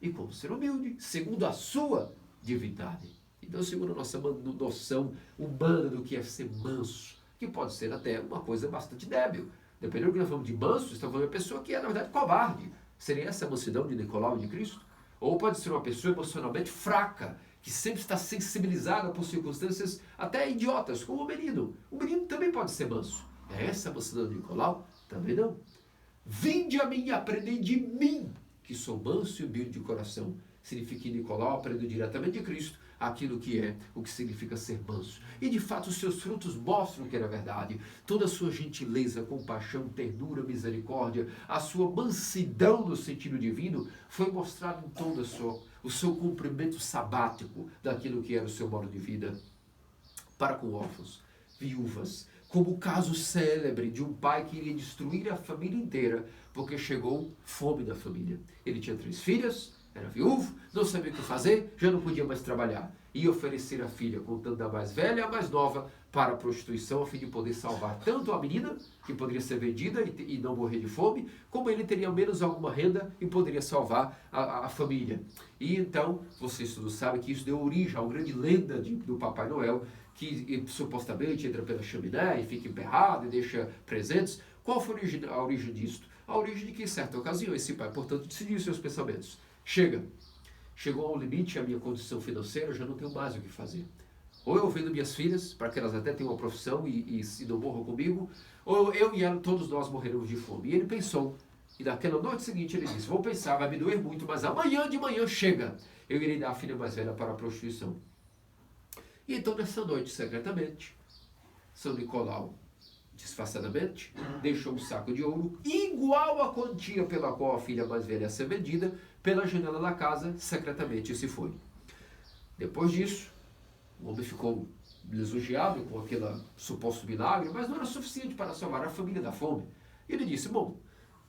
e como ser humilde, segundo a sua divindade. Então, segundo a nossa noção humana do que é ser manso, que pode ser até uma coisa bastante débil. Dependendo do que nós falamos de manso, estamos falando de uma pessoa que é, na verdade, covarde. Seria essa a mansidão de Nicolau e de Cristo? Ou pode ser uma pessoa emocionalmente fraca, que sempre está sensibilizada por circunstâncias até idiotas, como o menino. O menino também pode ser manso. É essa a mansidão de Nicolau? Também não. Vinde a mim e aprendei de mim, que sou manso e humilde de coração. Significa que Nicolau aprendeu diretamente de Cristo aquilo que é, o que significa ser manso. E de fato os seus frutos mostram que era verdade. Toda a sua gentileza, compaixão, ternura, misericórdia, a sua mansidão no sentido divino, foi mostrado em todo o seu cumprimento sabático daquilo que era o seu modo de vida para com órfãos, viúvas, como o caso célebre de um pai que iria destruir a família inteira, porque chegou fome na família. Ele tinha 3 filhas, era viúvo, não sabia o que fazer, já não podia mais trabalhar. Ia oferecer a filha, contando a mais velha e a mais nova, para a prostituição, a fim de poder salvar tanto a menina, que poderia ser vendida e não morrer de fome, como ele teria menos alguma renda e poderia salvar a família. E então, vocês todos sabem que isso deu origem a uma grande lenda do Papai Noel, que supostamente entra pela chaminé e fica emperrado e deixa presentes. Qual foi a origem disto? A origem de que, em certa ocasião, esse pai, portanto, decidiu seus pensamentos. Chegou ao limite a minha condição financeira, eu já não tenho mais o que fazer. Ou eu vendo minhas filhas, para que elas até tenham uma profissão e não morram comigo, ou eu e ela, todos nós morreremos de fome. E ele pensou, e naquela noite seguinte ele disse, vou pensar, vai me doer muito, mas amanhã de manhã chega, eu irei dar a filha mais velha para a prostituição. E então nessa noite, secretamente, São Nicolau, disfarçadamente, deixou um saco de ouro igual à quantia pela qual a filha mais velha ia ser vendida, pela janela da casa, secretamente se foi. Depois disso, o homem ficou lisonjeado com aquele suposto milagre, mas não era suficiente para salvar a família da fome. Ele disse, bom,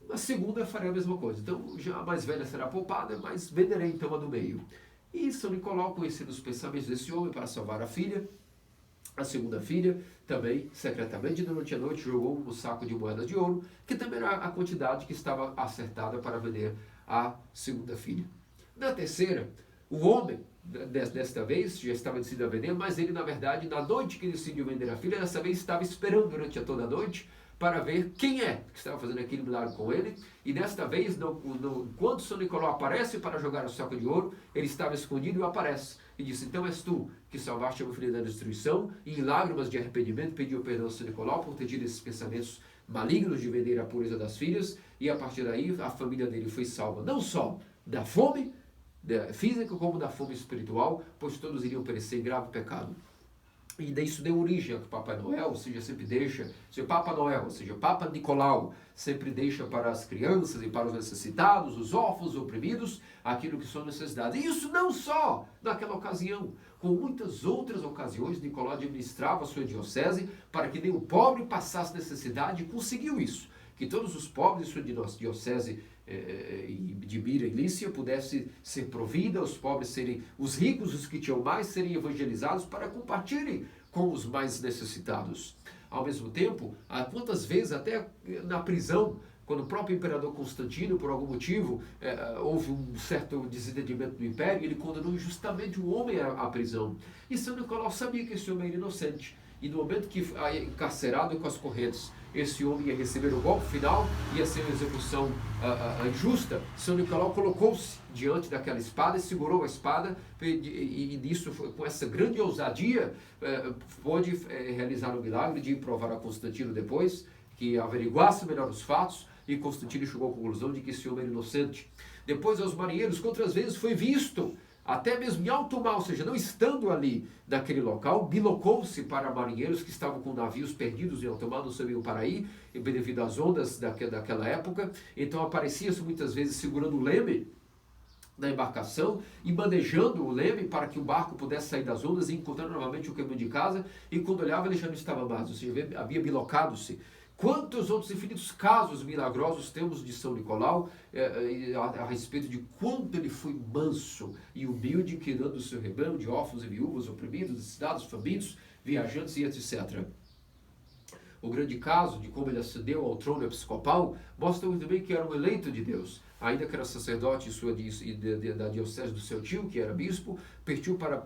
na segunda eu farei a mesma coisa. Então, já a mais velha será poupada, mas venderei então a do meio. E São Nicolau, conhecendo os pensamentos desse homem para salvar a filha, a segunda filha, também, secretamente, durante a noite, jogou um saco de moedas de ouro, que também era a quantidade que estava acertada para vender a segunda filha. Na terceira, o homem, desta vez, já estava decidido a vender, mas ele, na verdade, na noite que decidiu vender a filha, dessa vez estava esperando durante toda a noite para ver quem é que estava fazendo aquele milagre com ele. E desta vez, quando São Nicolau aparece para jogar o saco de ouro, ele estava escondido e aparece. e disse: então és tu que salvaste a meu filho da destruição, e em lágrimas de arrependimento pediu perdão a São Nicolau por ter tido esses pensamentos malignos de vender a pureza das filhas, e a partir daí a família dele foi salva, não só da fome física, como da fome espiritual, pois todos iriam perecer em grave pecado. E daí isso deu origem ao que Papai Noel, ou seja, sempre deixa, Papa Noel, ou seja, Papa Nicolau, sempre deixa para as crianças e para os necessitados, os órfãos, os oprimidos, aquilo que são necessidades. E isso não só naquela ocasião, com muitas outras ocasiões, Nicolau administrava a sua diocese para que nem o pobre passasse necessidade, e conseguiu isso, que todos os pobres de sua diocese de Mira e Lícia pudesse ser provida, os pobres serem, os ricos, os que tinham mais, serem evangelizados para compartilhem com os mais necessitados. Ao mesmo tempo, quantas vezes até na prisão, quando o próprio imperador Constantino, por algum motivo, houve um certo desentendimento do império, ele condenou injustamente um homem à prisão. E São Nicolau sabia que esse homem era inocente. E no momento que encarcerado com as correntes, esse homem ia receber o golpe final, ia ser uma execução injusta, São Nicolau colocou-se diante daquela espada e segurou a espada, e nisso, com essa grande ousadia, pôde realizar o milagre de provar a Constantino depois, que averiguasse melhor os fatos, e Constantino chegou à conclusão de que esse homem era inocente. Depois aos marinheiros, que outras vezes foi visto, até mesmo em alto mar, ou seja, não estando ali naquele local, bilocou-se para marinheiros que estavam com navios perdidos em alto mar, não sabiam para ir, devido às ondas daquela época. Então aparecia-se muitas vezes segurando o leme da embarcação e manejando o leme para que o barco pudesse sair das ondas e encontrar novamente o caminho de casa, e quando olhava ele já não estava mais, ou seja, havia bilocado-se. Quantos outros infinitos casos milagrosos temos de São Nicolau a respeito de quanto ele foi manso e humilde, cuidando do seu rebanho de órfãos e viúvas, oprimidos, necessitados, famintos, viajantes e etc. O grande caso de como ele ascendeu ao trono episcopal mostra muito bem que era um eleito de Deus. Ainda que era sacerdote da diocese do seu tio, que era bispo,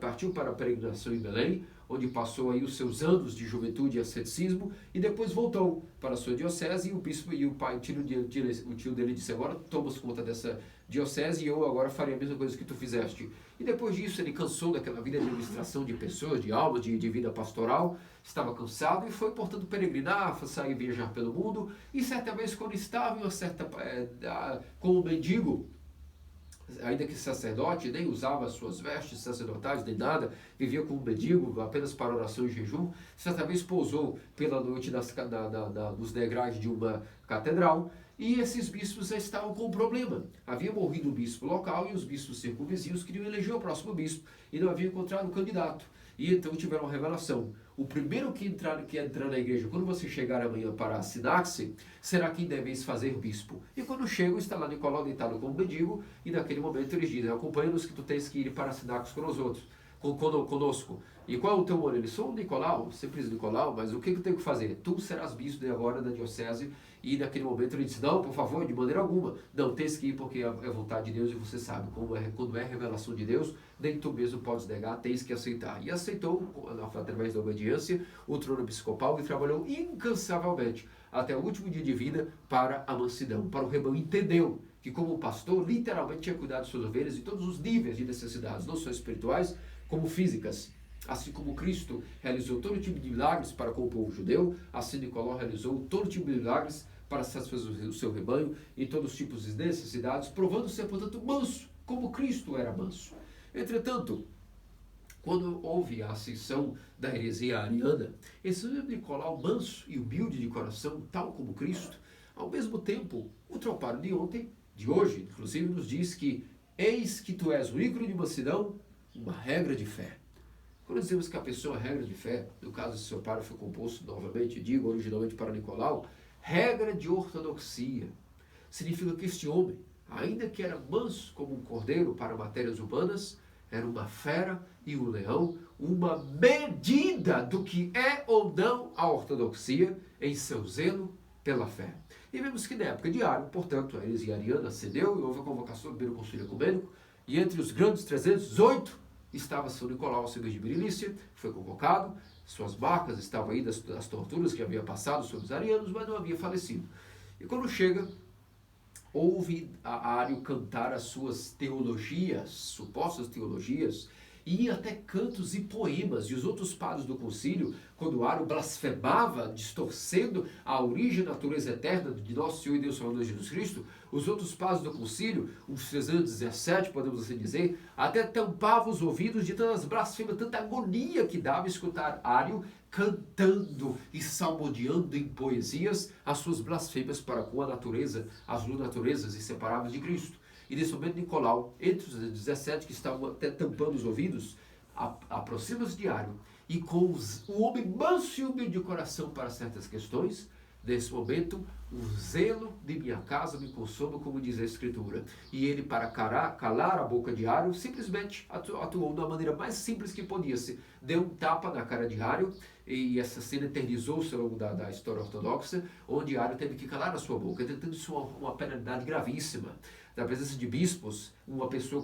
partiu para a peregrinação em Belém, onde passou aí os seus anos de juventude e asceticismo, e depois voltou para a sua diocese, e o bispo e o pai, o tio dele disse: agora tomas conta dessa diocese e eu agora farei a mesma coisa que tu fizeste. E depois disso ele cansou daquela vida de administração de pessoas, de almas, de vida pastoral, estava cansado e foi, portanto, peregrinar, sair viajar pelo mundo, e certa vez quando estava em uma certa, como mendigo, ainda que sacerdote, nem usava as suas vestes sacerdotais, nem nada, vivia como mendigo, apenas para oração e jejum, certa vez pousou pela noite nos degraus de uma catedral, e esses bispos já estavam com um problema. Havia morrido o bispo local e os bispos circunvizinhos queriam eleger o próximo bispo, e não haviam encontrado um candidato. E então tiveram uma revelação. O primeiro que entrar na igreja, quando você chegar amanhã para assinar-se, será quem deveis fazer bispo. E quando chegam, está lá Nicolau deitado como mendigo, e naquele momento eles dizem: acompanha-nos que tu tens que ir para assinar-nos com os outros, conosco. E qual é o teu nome? Eles são Nicolau, simples Nicolau, mas o que eu tenho que fazer? Tu serás bispo de agora da diocese. E naquele momento ele disse: não, por favor, de maneira alguma. Não, tens que ir porque é vontade de Deus, e você sabe, quando é revelação de Deus, nem tu mesmo podes negar, tens que aceitar. E aceitou, através da obediência, o trono episcopal, e trabalhou incansavelmente até o último dia de vida para a mansidão, para o rebanho. Entendeu que, como pastor, literalmente tinha cuidado de suas ovelhas em todos os níveis de necessidades, não só espirituais, como físicas. Assim como Cristo realizou todo tipo de milagres para com o povo judeu, assim Nicolau realizou todo tipo de milagres para satisfazer o seu rebanho em todos os tipos de necessidades, provando ser, portanto, manso, como Cristo era manso. Entretanto, quando houve a ascensão da heresia ariana, esse Nicolau manso e humilde de coração, tal como Cristo, ao mesmo tempo, o tropario de hoje, inclusive, nos diz que eis que tu és o ícone de mansidão, uma regra de fé. Quando dizemos que a pessoa é regra de fé, no caso de seu pai foi composto novamente, digo originalmente para Nicolau, regra de ortodoxia, significa que este homem, ainda que era manso como um cordeiro para matérias humanas, era uma fera e um leão, uma medida do que é ou não a ortodoxia em seu zelo pela fé. E vemos que na época de Ario, portanto, a heresia ariana cedeu e houve a convocação do primeiro concílio ecumênico, e entre os grandes 308 estava São Nicolau, Senhor de Mirilícia, foi convocado, suas marcas estavam aí das torturas que havia passado sobre os arianos, mas não havia falecido. E quando chega, ouve a Ario cantar as suas teologias, supostas teologias, e até cantos e poemas. E os outros padres do concílio, quando Ario blasfemava, distorcendo a origem e natureza eterna de nosso Senhor e Deus Salvador Jesus Cristo, os outros padres do concílio, os 317, podemos assim dizer, até tampavam os ouvidos de tantas blasfêmias, tanta agonia que dava escutar Ario cantando e salmodiando em poesias as suas blasfêmias para com a natureza, as duas naturezas inseparáveis de Cristo. E nesse momento Nicolau, entre os 17 que estavam até tampando os ouvidos, aproxima-se de Ario e com o homem manso e humilde de coração para certas questões, nesse momento, o zelo de minha casa me consome, como diz a Escritura. E ele, para calar a boca de Ario, simplesmente atuou da maneira mais simples que podia ser. Deu um tapa na cara de Ario, e essa cena eternizou-se ao longo da história ortodoxa, onde Ario teve que calar a sua boca, tentando isso uma penalidade gravíssima. Na presença de bispos, uma pessoa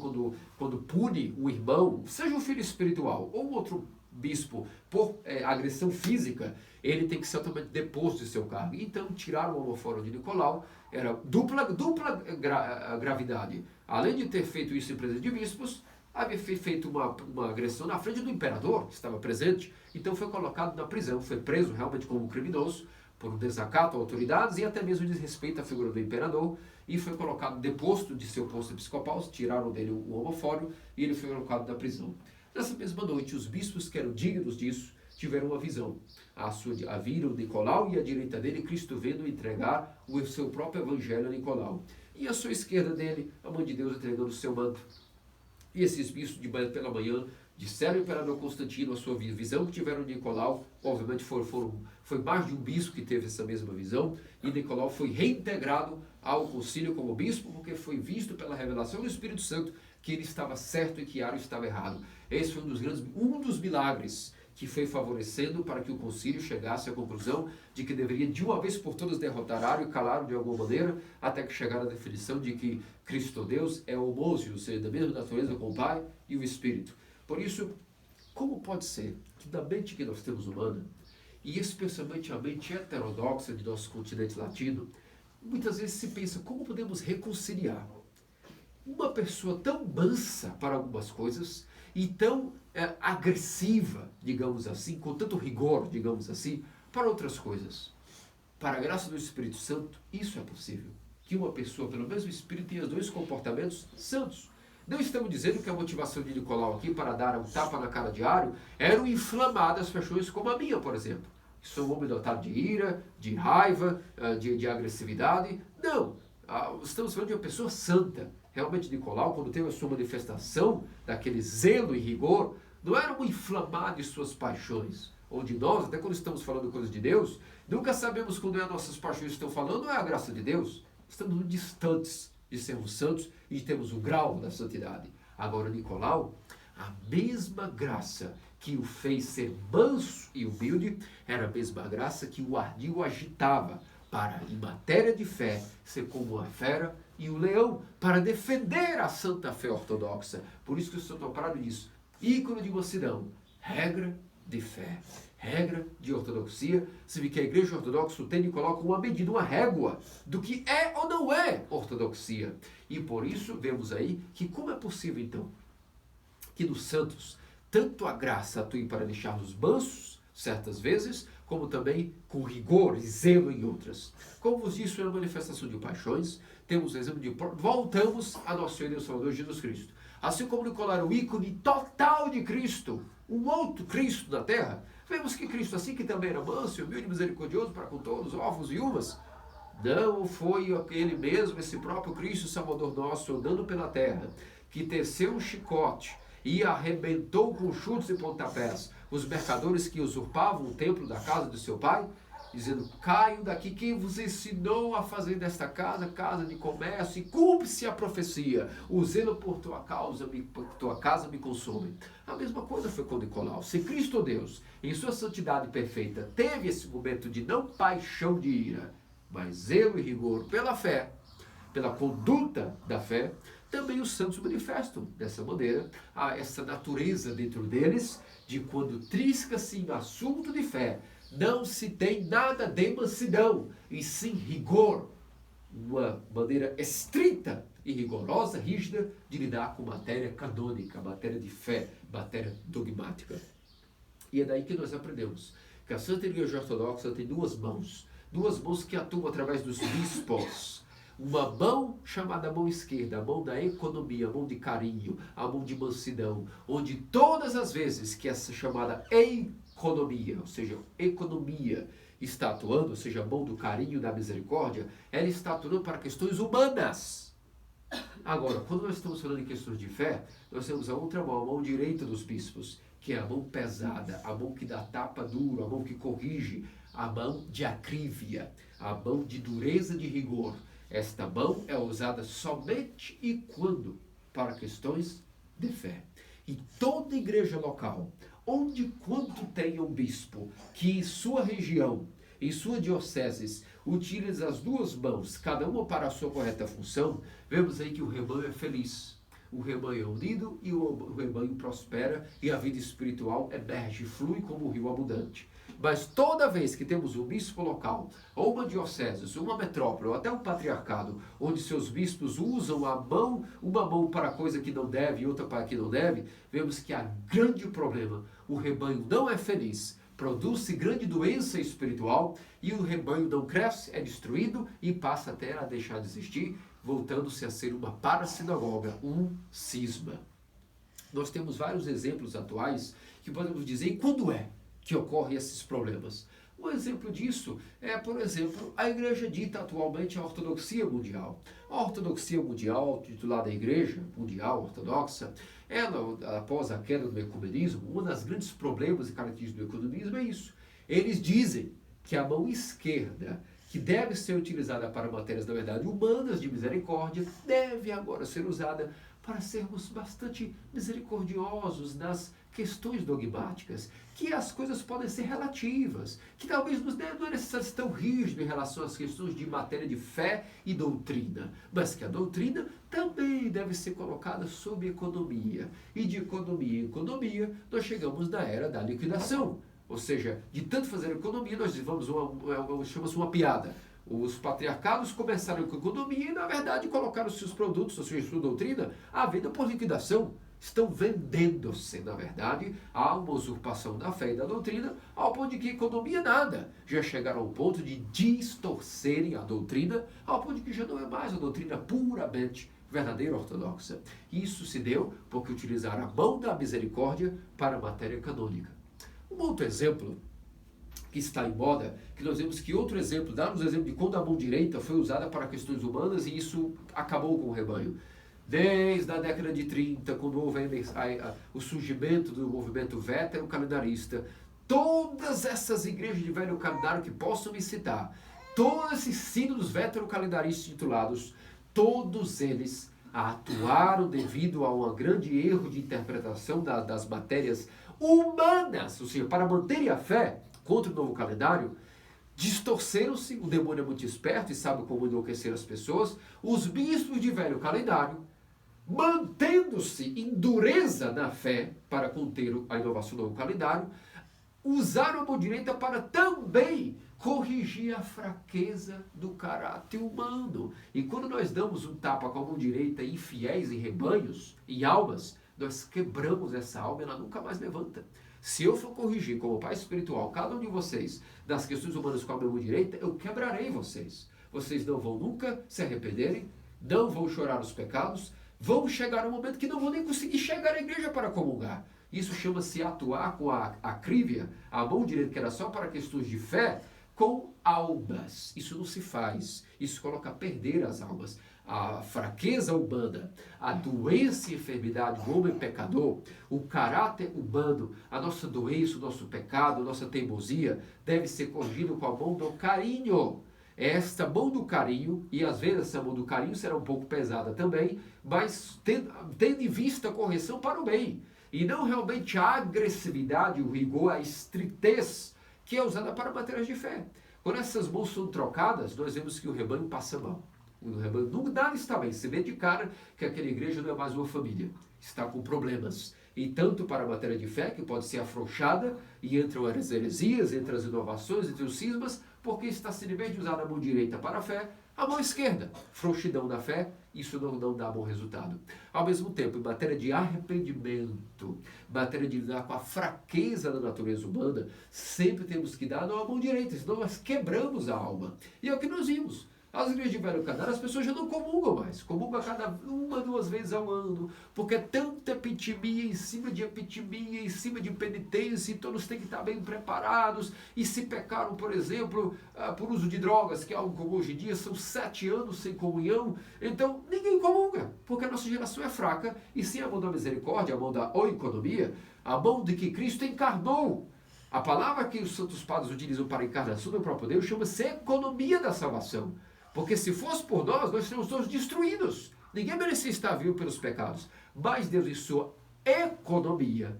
quando pune um irmão, seja um filho espiritual ou outro bispo, por agressão física, ele tem que ser totalmente deposto de seu cargo. Então, tiraram o homofórum de Nicolau, era dupla gravidade. Além de ter feito isso em presença de bispos, havia feito uma agressão na frente do imperador, que estava presente, então foi colocado na prisão, foi preso realmente como criminoso, por um desacato a autoridades e até mesmo desrespeito à figura do imperador, e foi colocado deposto de seu posto episcopal, tiraram dele o homofório, e ele foi colocado na prisão. Nessa mesma noite, os bispos que eram dignos disso tiveram uma visão. Viram Nicolau e à direita dele Cristo vendo entregar o seu próprio evangelho a Nicolau. E à sua esquerda dele, a mão de Deus entregando o seu manto. E esses bispos, pela manhã, disseram ao imperador Constantino a sua visão que tiveram de Nicolau. Obviamente foi mais de um bispo que teve essa mesma visão, e Nicolau foi reintegrado ao concílio como bispo, porque foi visto pela revelação do Espírito Santo que ele estava certo e que Ario estava errado. Esse foi um dos milagres que foi favorecendo para que o concílio chegasse à conclusão de que deveria de uma vez por todas derrotar Ario e calá-lo de alguma maneira, até que chegaram à definição de que Cristo Deus é homóseo, ou seja, da mesma natureza com o Pai e o Espírito. Por isso, como pode ser que da mente que nós temos humana, e especialmente a mente heterodoxa de nosso continente latino, muitas vezes se pensa como podemos reconciliar uma pessoa tão mansa para algumas coisas e tão agressiva, digamos assim, com tanto rigor, digamos assim, para outras coisas. Para a graça do Espírito Santo, isso é possível. Que uma pessoa, pelo mesmo Espírito, tenha dois comportamentos santos. Não estamos dizendo que a motivação de Nicolau aqui para dar um tapa na cara de Ario eram inflamadas paixões como a minha, por exemplo. Sou um homem dotado de ira, de raiva, de agressividade. Não, estamos falando de uma pessoa santa. Realmente Nicolau, quando teve a sua manifestação daquele zelo e rigor, não era um inflamado de suas paixões. Ou de nós, até quando estamos falando coisas de Deus, nunca sabemos quando é as nossas paixões estão falando, não é a graça de Deus. Estamos distantes de sermos santos e de termos o grau da santidade. Agora Nicolau, a mesma graça que o fez ser manso e humilde, era a mesma graça que o ardia e o agitava para, em matéria de fé, ser como a fera e o leão, para defender a santa fé ortodoxa. Por isso que o Santo Operário diz, ícone de mansidão, regra de fé, regra de ortodoxia. Se vê que a igreja ortodoxa tem e coloca uma medida, uma régua do que é ou não é ortodoxia. E por isso vemos aí que como é possível então que nos santos tanto a graça atue para deixar-nos mansos certas vezes, como também com rigor e zelo em outras. Como vos disse, é uma manifestação de paixões. Temos o exemplo de... Voltamos a nosso Senhor e Deus Salvador Jesus Cristo. Assim como Nicolau era o ícone total de Cristo, um outro Cristo na terra, vemos que Cristo, assim que também era manso, humilde e misericordioso para com todos, órfãos e viúvas, não foi aquele mesmo, esse próprio Cristo Salvador nosso, andando pela terra, que teceu um chicote e arrebentou com chutes e pontapés os mercadores que usurpavam o templo da casa de seu pai, dizendo, caiam daqui, quem vos ensinou a fazer desta casa, casa de comércio, e cumpre-se a profecia, o zelo por tua casa me consome. A mesma coisa foi com Nicolau. Se Cristo Deus, em sua santidade perfeita, teve esse momento de não paixão de ira, mas zelo e rigor pela fé, pela conduta da fé, também os santos manifestam dessa maneira essa natureza dentro deles, de quando trisca-se em assunto de fé, não se tem nada de mansidão, e sim rigor, uma maneira estrita e rigorosa, rígida, de lidar com matéria canônica, matéria de fé, matéria dogmática. E é daí que nós aprendemos que a Santa Igreja Ortodoxa tem duas mãos que atuam através dos bispos. Uma mão chamada mão esquerda, a mão da economia, a mão de carinho, a mão de mansidão, onde todas as vezes que essa chamada economia, ou seja, economia, está atuando, ou seja, a mão do carinho e da misericórdia, ela está atuando para questões humanas. Agora, quando nós estamos falando em questões de fé, nós temos a outra mão, a mão direita dos bispos, que é a mão pesada, a mão que dá tapa duro, a mão que corrige, a mão de acrivia, a mão de dureza de rigor. Esta mão é usada somente e quando para questões de fé. E toda igreja local, onde quando tenha um bispo que em sua região, em sua diocese, utiliza as duas mãos, cada uma para a sua correta função, vemos aí que o rebanho é feliz. O rebanho é unido e o rebanho prospera e a vida espiritual emerge, flui como um rio abundante. Mas toda vez que temos um bispo local, ou uma diocese, uma metrópole, ou até um patriarcado, onde seus bispos usam uma mão para coisa que não deve e outra para que não deve, vemos que há grande problema. O rebanho não é feliz, produz-se grande doença espiritual e o rebanho não cresce, é destruído e passa até a deixar de existir, voltando-se a ser uma parasinagoga, um cisma. Nós temos vários exemplos atuais que podemos dizer, e quando é que ocorrem esses problemas? Um exemplo disso é, por exemplo, a igreja dita atualmente a ortodoxia mundial. A ortodoxia mundial, titulada Igreja Mundial Ortodoxa, ela, após a queda do ecumenismo, um dos grandes problemas e características do ecumenismo é isso. Eles dizem que a mão esquerda, que deve ser utilizada para matérias, na verdade, humanas, de misericórdia, deve agora ser usada para sermos bastante misericordiosos nas questões dogmáticas, que as coisas podem ser relativas, que talvez não é necessário ser tão rígido em relação às questões de matéria de fé e doutrina, mas que a doutrina também deve ser colocada sob economia. E de economia em economia, nós chegamos na era da liquidação. Ou seja, de tanto fazer economia, nós chamamos uma piada. Os patriarcados começaram com economia e, na verdade, colocaram seus produtos, sua doutrina, à venda por liquidação. Estão vendendo-se, na verdade, a uma usurpação da fé e da doutrina, ao ponto de que economia nada. Já chegaram ao ponto de distorcerem a doutrina, ao ponto de que já não é mais a doutrina puramente verdadeira ortodoxa. Isso se deu porque utilizaram a mão da misericórdia para a matéria canônica. Um outro exemplo que está em moda, que nós vemos que outro exemplo, dá-nos exemplo de quando a mão direita foi usada para questões humanas e isso acabou com o rebanho. Desde a década de 30, quando houve o surgimento do movimento vétero-calendarista, todas essas igrejas de velho calendário que possam me citar, todos esses sínodos vétero-calendaristas titulados, todos eles atuaram devido a um grande erro de interpretação das matérias humanas, ou seja, para manterem a fé contra o novo calendário, distorceram-se, o demônio é muito esperto e sabe como enlouquecer as pessoas, os bispos de velho calendário, mantendo-se em dureza na fé para conter a inovação do novo calendário, usaram a mão direita para também corrigir a fraqueza do caráter humano. E quando nós damos um tapa com a mão direita em fiéis, em rebanhos, em almas, nós quebramos essa alma e ela nunca mais levanta. Se eu for corrigir como pai espiritual cada um de vocês das questões humanas com a mão direita, eu quebrarei vocês. Vocês não vão nunca se arrependerem, não vão chorar os pecados, vão chegar um momento que não vão nem conseguir chegar à igreja para comungar. Isso chama-se atuar com a acrivia, a mão direita que era só para questões de fé, com almas. Isso não se faz. Isso coloca a perder as almas. A fraqueza humana, a doença e enfermidade do homem pecador, o caráter humano, a nossa doença, o nosso pecado, a nossa teimosia, deve ser corrigido com a mão do carinho. Esta mão do carinho, e às vezes essa mão do carinho será um pouco pesada também, mas tendo em vista a correção para o bem. E não realmente a agressividade, o rigor, a estritez que é usada para matérias de fé. Quando essas mãos são trocadas, nós vemos que o rebanho passa mal. O rebanho nada está bem. Você vê de cara que aquela igreja não é mais uma família. Está com problemas. E tanto para a matéria de fé, que pode ser afrouxada, e entram as heresias, entre as inovações, entre os cismas, porque está sendo, em vez de usar a mão direita para a fé, a mão esquerda. Frouxidão da fé, isso não dá bom resultado. Ao mesmo tempo, em matéria de arrependimento, em matéria de lidar com a fraqueza da natureza humana, sempre temos que dar não a mão direita, senão nós quebramos a alma. E é o que nós vimos. As igrejas de Velho Canadá, as pessoas já não comungam mais. Comungam a cada 1, 2 vezes ao ano. Porque é tanta epitimia em cima de epitimia, em cima de penitência, e todos têm que estar bem preparados. E se pecaram, por exemplo, por uso de drogas, que é algo como hoje em dia, são 7 anos sem comunhão. Então, ninguém comunga, porque a nossa geração é fraca. E sem a mão da misericórdia, a mão da oikonomia, a mão de que Cristo encarnou. A palavra que os santos padres utilizam para a encarnação do próprio Deus chama-se economia da salvação. Porque se fosse por nós seríamos todos destruídos. Ninguém merecia estar vivo pelos pecados. Mas Deus, em sua economia,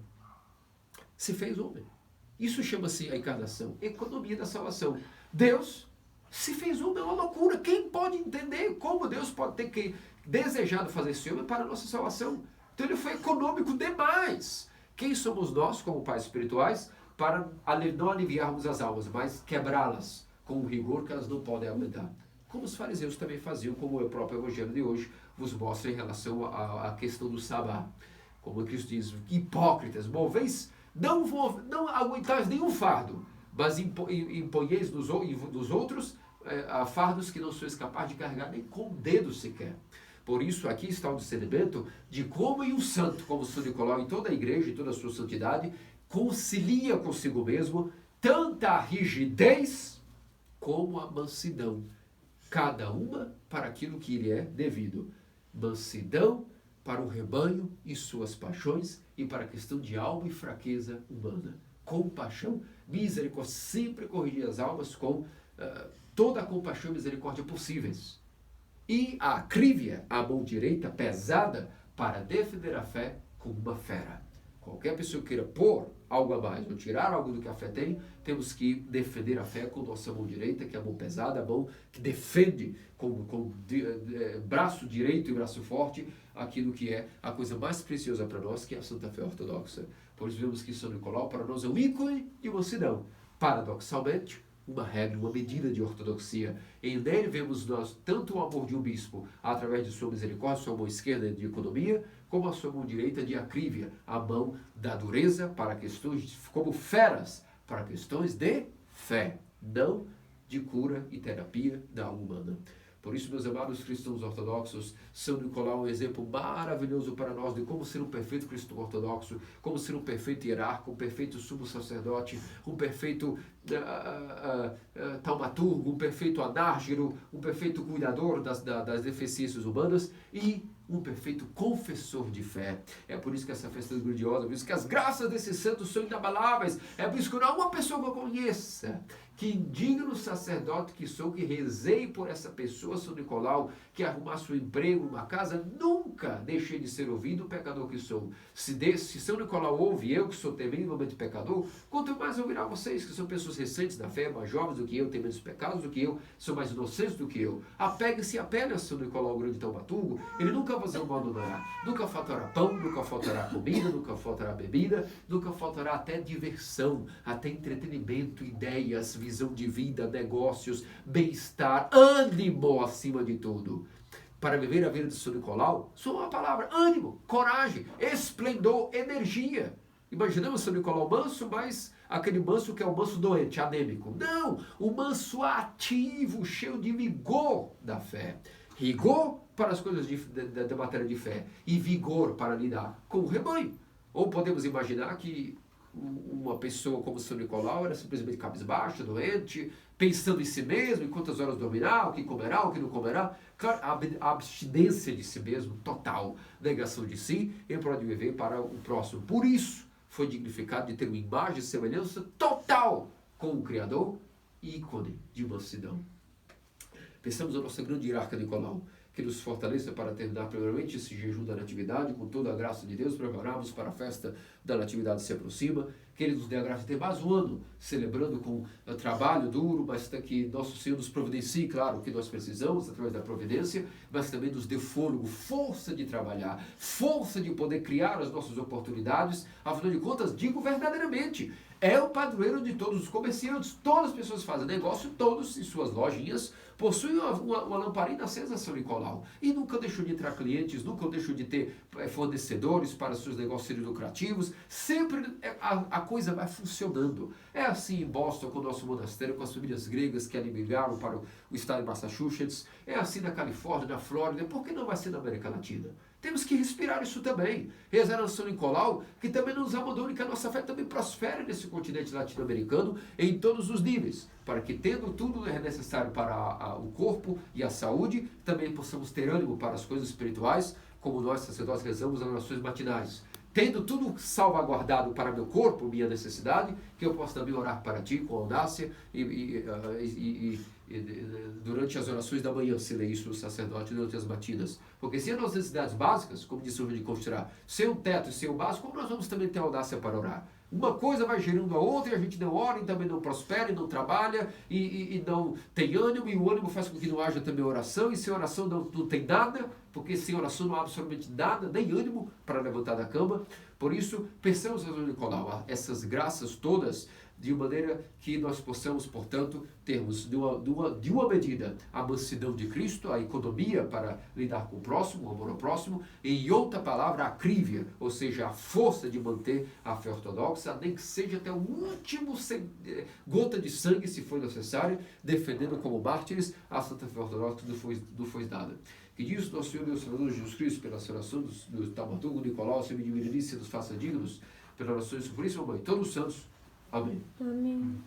se fez homem. Isso chama-se a encarnação, economia da salvação. Deus se fez homem, é uma loucura. Quem pode entender como Deus pode ter desejado fazer esse homem para a nossa salvação? Então ele foi econômico demais. Quem somos nós, como pais espirituais, para não aliviarmos as almas, mas quebrá-las com o rigor que elas não podem aguentar? Como os fariseus também faziam, como o próprio Evangelho de hoje vos mostra em relação à questão do sabá. Como Cristo diz, hipócritas, uma vez não aguentais nenhum fardo, mas imponheis dos outros fardos que não sois capazes de carregar nem com o dedo sequer. Por isso aqui está o discernimento de como o santo, como São Nicolau, em toda a igreja, em toda a sua santidade, concilia consigo mesmo tanta rigidez como a mansidão. Cada uma para aquilo que lhe é devido. Mansidão para o rebanho e suas paixões e para a questão de alma e fraqueza humana. Compaixão, misericórdia, sempre corrigir as almas com toda a compaixão e misericórdia possíveis. E a acrivia, a mão direita pesada, para defender a fé como uma fera. Qualquer pessoa que queira pôr algo a mais ou tirar algo do que a fé tem, temos que defender a fé com nossa mão direita, que é a mão pesada, a mão que defende com braço direito e braço forte aquilo que é a coisa mais preciosa para nós, que é a Santa Fé Ortodoxa. Por isso vemos que São Nicolau para nós é um ícone de mansidão. Paradoxalmente, uma regra, uma medida de ortodoxia. Em nele vemos nós tanto o amor de um bispo através de sua misericórdia, sua mão esquerda de economia, como a sua mão direita de acrivia, a mão da dureza para questões, como feras, para questões de fé, não de cura e terapia da alma humana. Por isso, meus amados cristãos ortodoxos, São Nicolau é um exemplo maravilhoso para nós de como ser um perfeito cristão ortodoxo, como ser um perfeito hierarca, um perfeito sumo sacerdote, um perfeito taumaturgo, um perfeito anárgiro, um perfeito cuidador das deficiências humanas e um perfeito confessor de fé. É por isso que essa festa é grandiosa, por isso que as graças desses santos são inabaláveis. É por isso que não há uma pessoa que eu conheça, que indigno sacerdote que sou, que rezei por essa pessoa, São Nicolau, que arrumasse um emprego, uma casa, nunca deixei de ser ouvido, pecador que sou. Se São Nicolau ouve, eu que sou terrivelmente pecador, quanto mais ouvirá vocês, que são pessoas recentes da fé, mais jovens do que eu, têm menos pecados do que eu, são mais inocentes do que eu. Apegue-se apenas a São Nicolau, o grande taumaturgo, ele nunca vos abandonará. Nunca faltará pão, nunca faltará comida, nunca faltará bebida, nunca faltará até diversão, até entretenimento, ideias, visão de vida, negócios, bem-estar, ânimo acima de tudo. Para viver a vida de São Nicolau, só uma palavra: ânimo, coragem, esplendor, energia. Imaginamos São Nicolau manso, mas aquele manso que é o manso doente, anêmico. Não, o manso ativo, cheio de vigor da fé. Rigor para as coisas da matéria de fé e vigor para lidar com o rebanho. Ou podemos imaginar que uma pessoa como São Nicolau era simplesmente cabisbaixo, doente, pensando em si mesmo, em quantas horas dormirá, o que comerá, o que não comerá. Claro, a abstinência de si mesmo, total, negação de si, em prol de viver para o próximo. Por isso, foi dignificado de ter uma imagem e semelhança total com o Criador e ícone de mansidão. Pensamos na nossa grande hierarca Nicolau, que nos fortaleça para terminar primeiramente esse jejum da Natividade, com toda a graça de Deus, prepararmos para a festa da Natividade se aproxima, que Ele nos dê a graça de ter mais um ano celebrando com trabalho duro, mas que Nosso Senhor nos providencie, claro, o que nós precisamos através da providência, mas também nos dê fôlego, força de trabalhar, força de poder criar as nossas oportunidades. Afinal de contas, digo verdadeiramente, é o padroeiro de todos os comerciantes, todas as pessoas que fazem negócio, todos em suas lojinhas possuem uma lamparina acesa São Nicolau. E nunca deixou de entrar clientes, nunca deixou de ter fornecedores para seus negócios serem lucrativos. Sempre a coisa vai funcionando. É assim em Boston, com o nosso monastério, com as famílias gregas que ali migraram para o estado de Massachusetts. É assim na Califórnia, na Flórida. Por que não vai ser na América Latina? Temos que respirar isso também. Rezar a São Nicolau, que também não nos abandone, que a nossa fé também prospere nesse continente latino-americano em todos os níveis, para que, tendo tudo necessário para o corpo e a saúde, também possamos ter ânimo para as coisas espirituais, como nós, sacerdotes, rezamos nas orações matinais. Tendo tudo salvaguardado para meu corpo, minha necessidade, que eu possa também orar para ti com audácia e durante as orações da manhã, se lê isso o sacerdote durante as matinas. Porque se as nossas necessidades básicas, como disse o Rui de Constirar, sem um teto e sem um básico, como nós vamos também ter audácia para orar? Uma coisa vai gerando a outra e a gente não ora e também não prospera e não trabalha e não tem ânimo, e o ânimo faz com que não haja também oração, e sem oração não tem nada, porque sem oração não há absolutamente nada, nem ânimo para levantar da cama. Por isso, pensamos, São Nicolau, essas graças todas, de maneira que nós possamos, portanto, termos de uma medida a mansidão de Cristo, a economia para lidar com o próximo, o amor ao próximo, e em outra palavra, a crívia, ou seja, a força de manter a fé ortodoxa, nem que seja até o último gota de sangue, se for necessário, defendendo como mártires a Santa Fé Ortodoxa que não foi dada. Que diz nosso Senhor Deus Salvador Jesus Cristo, pela oração do Taumaturgo Nicolau, se me divinisse e nos faça dignos, pela oração de Sua Puríssima Mãe, todos os santos. Amém. Amém.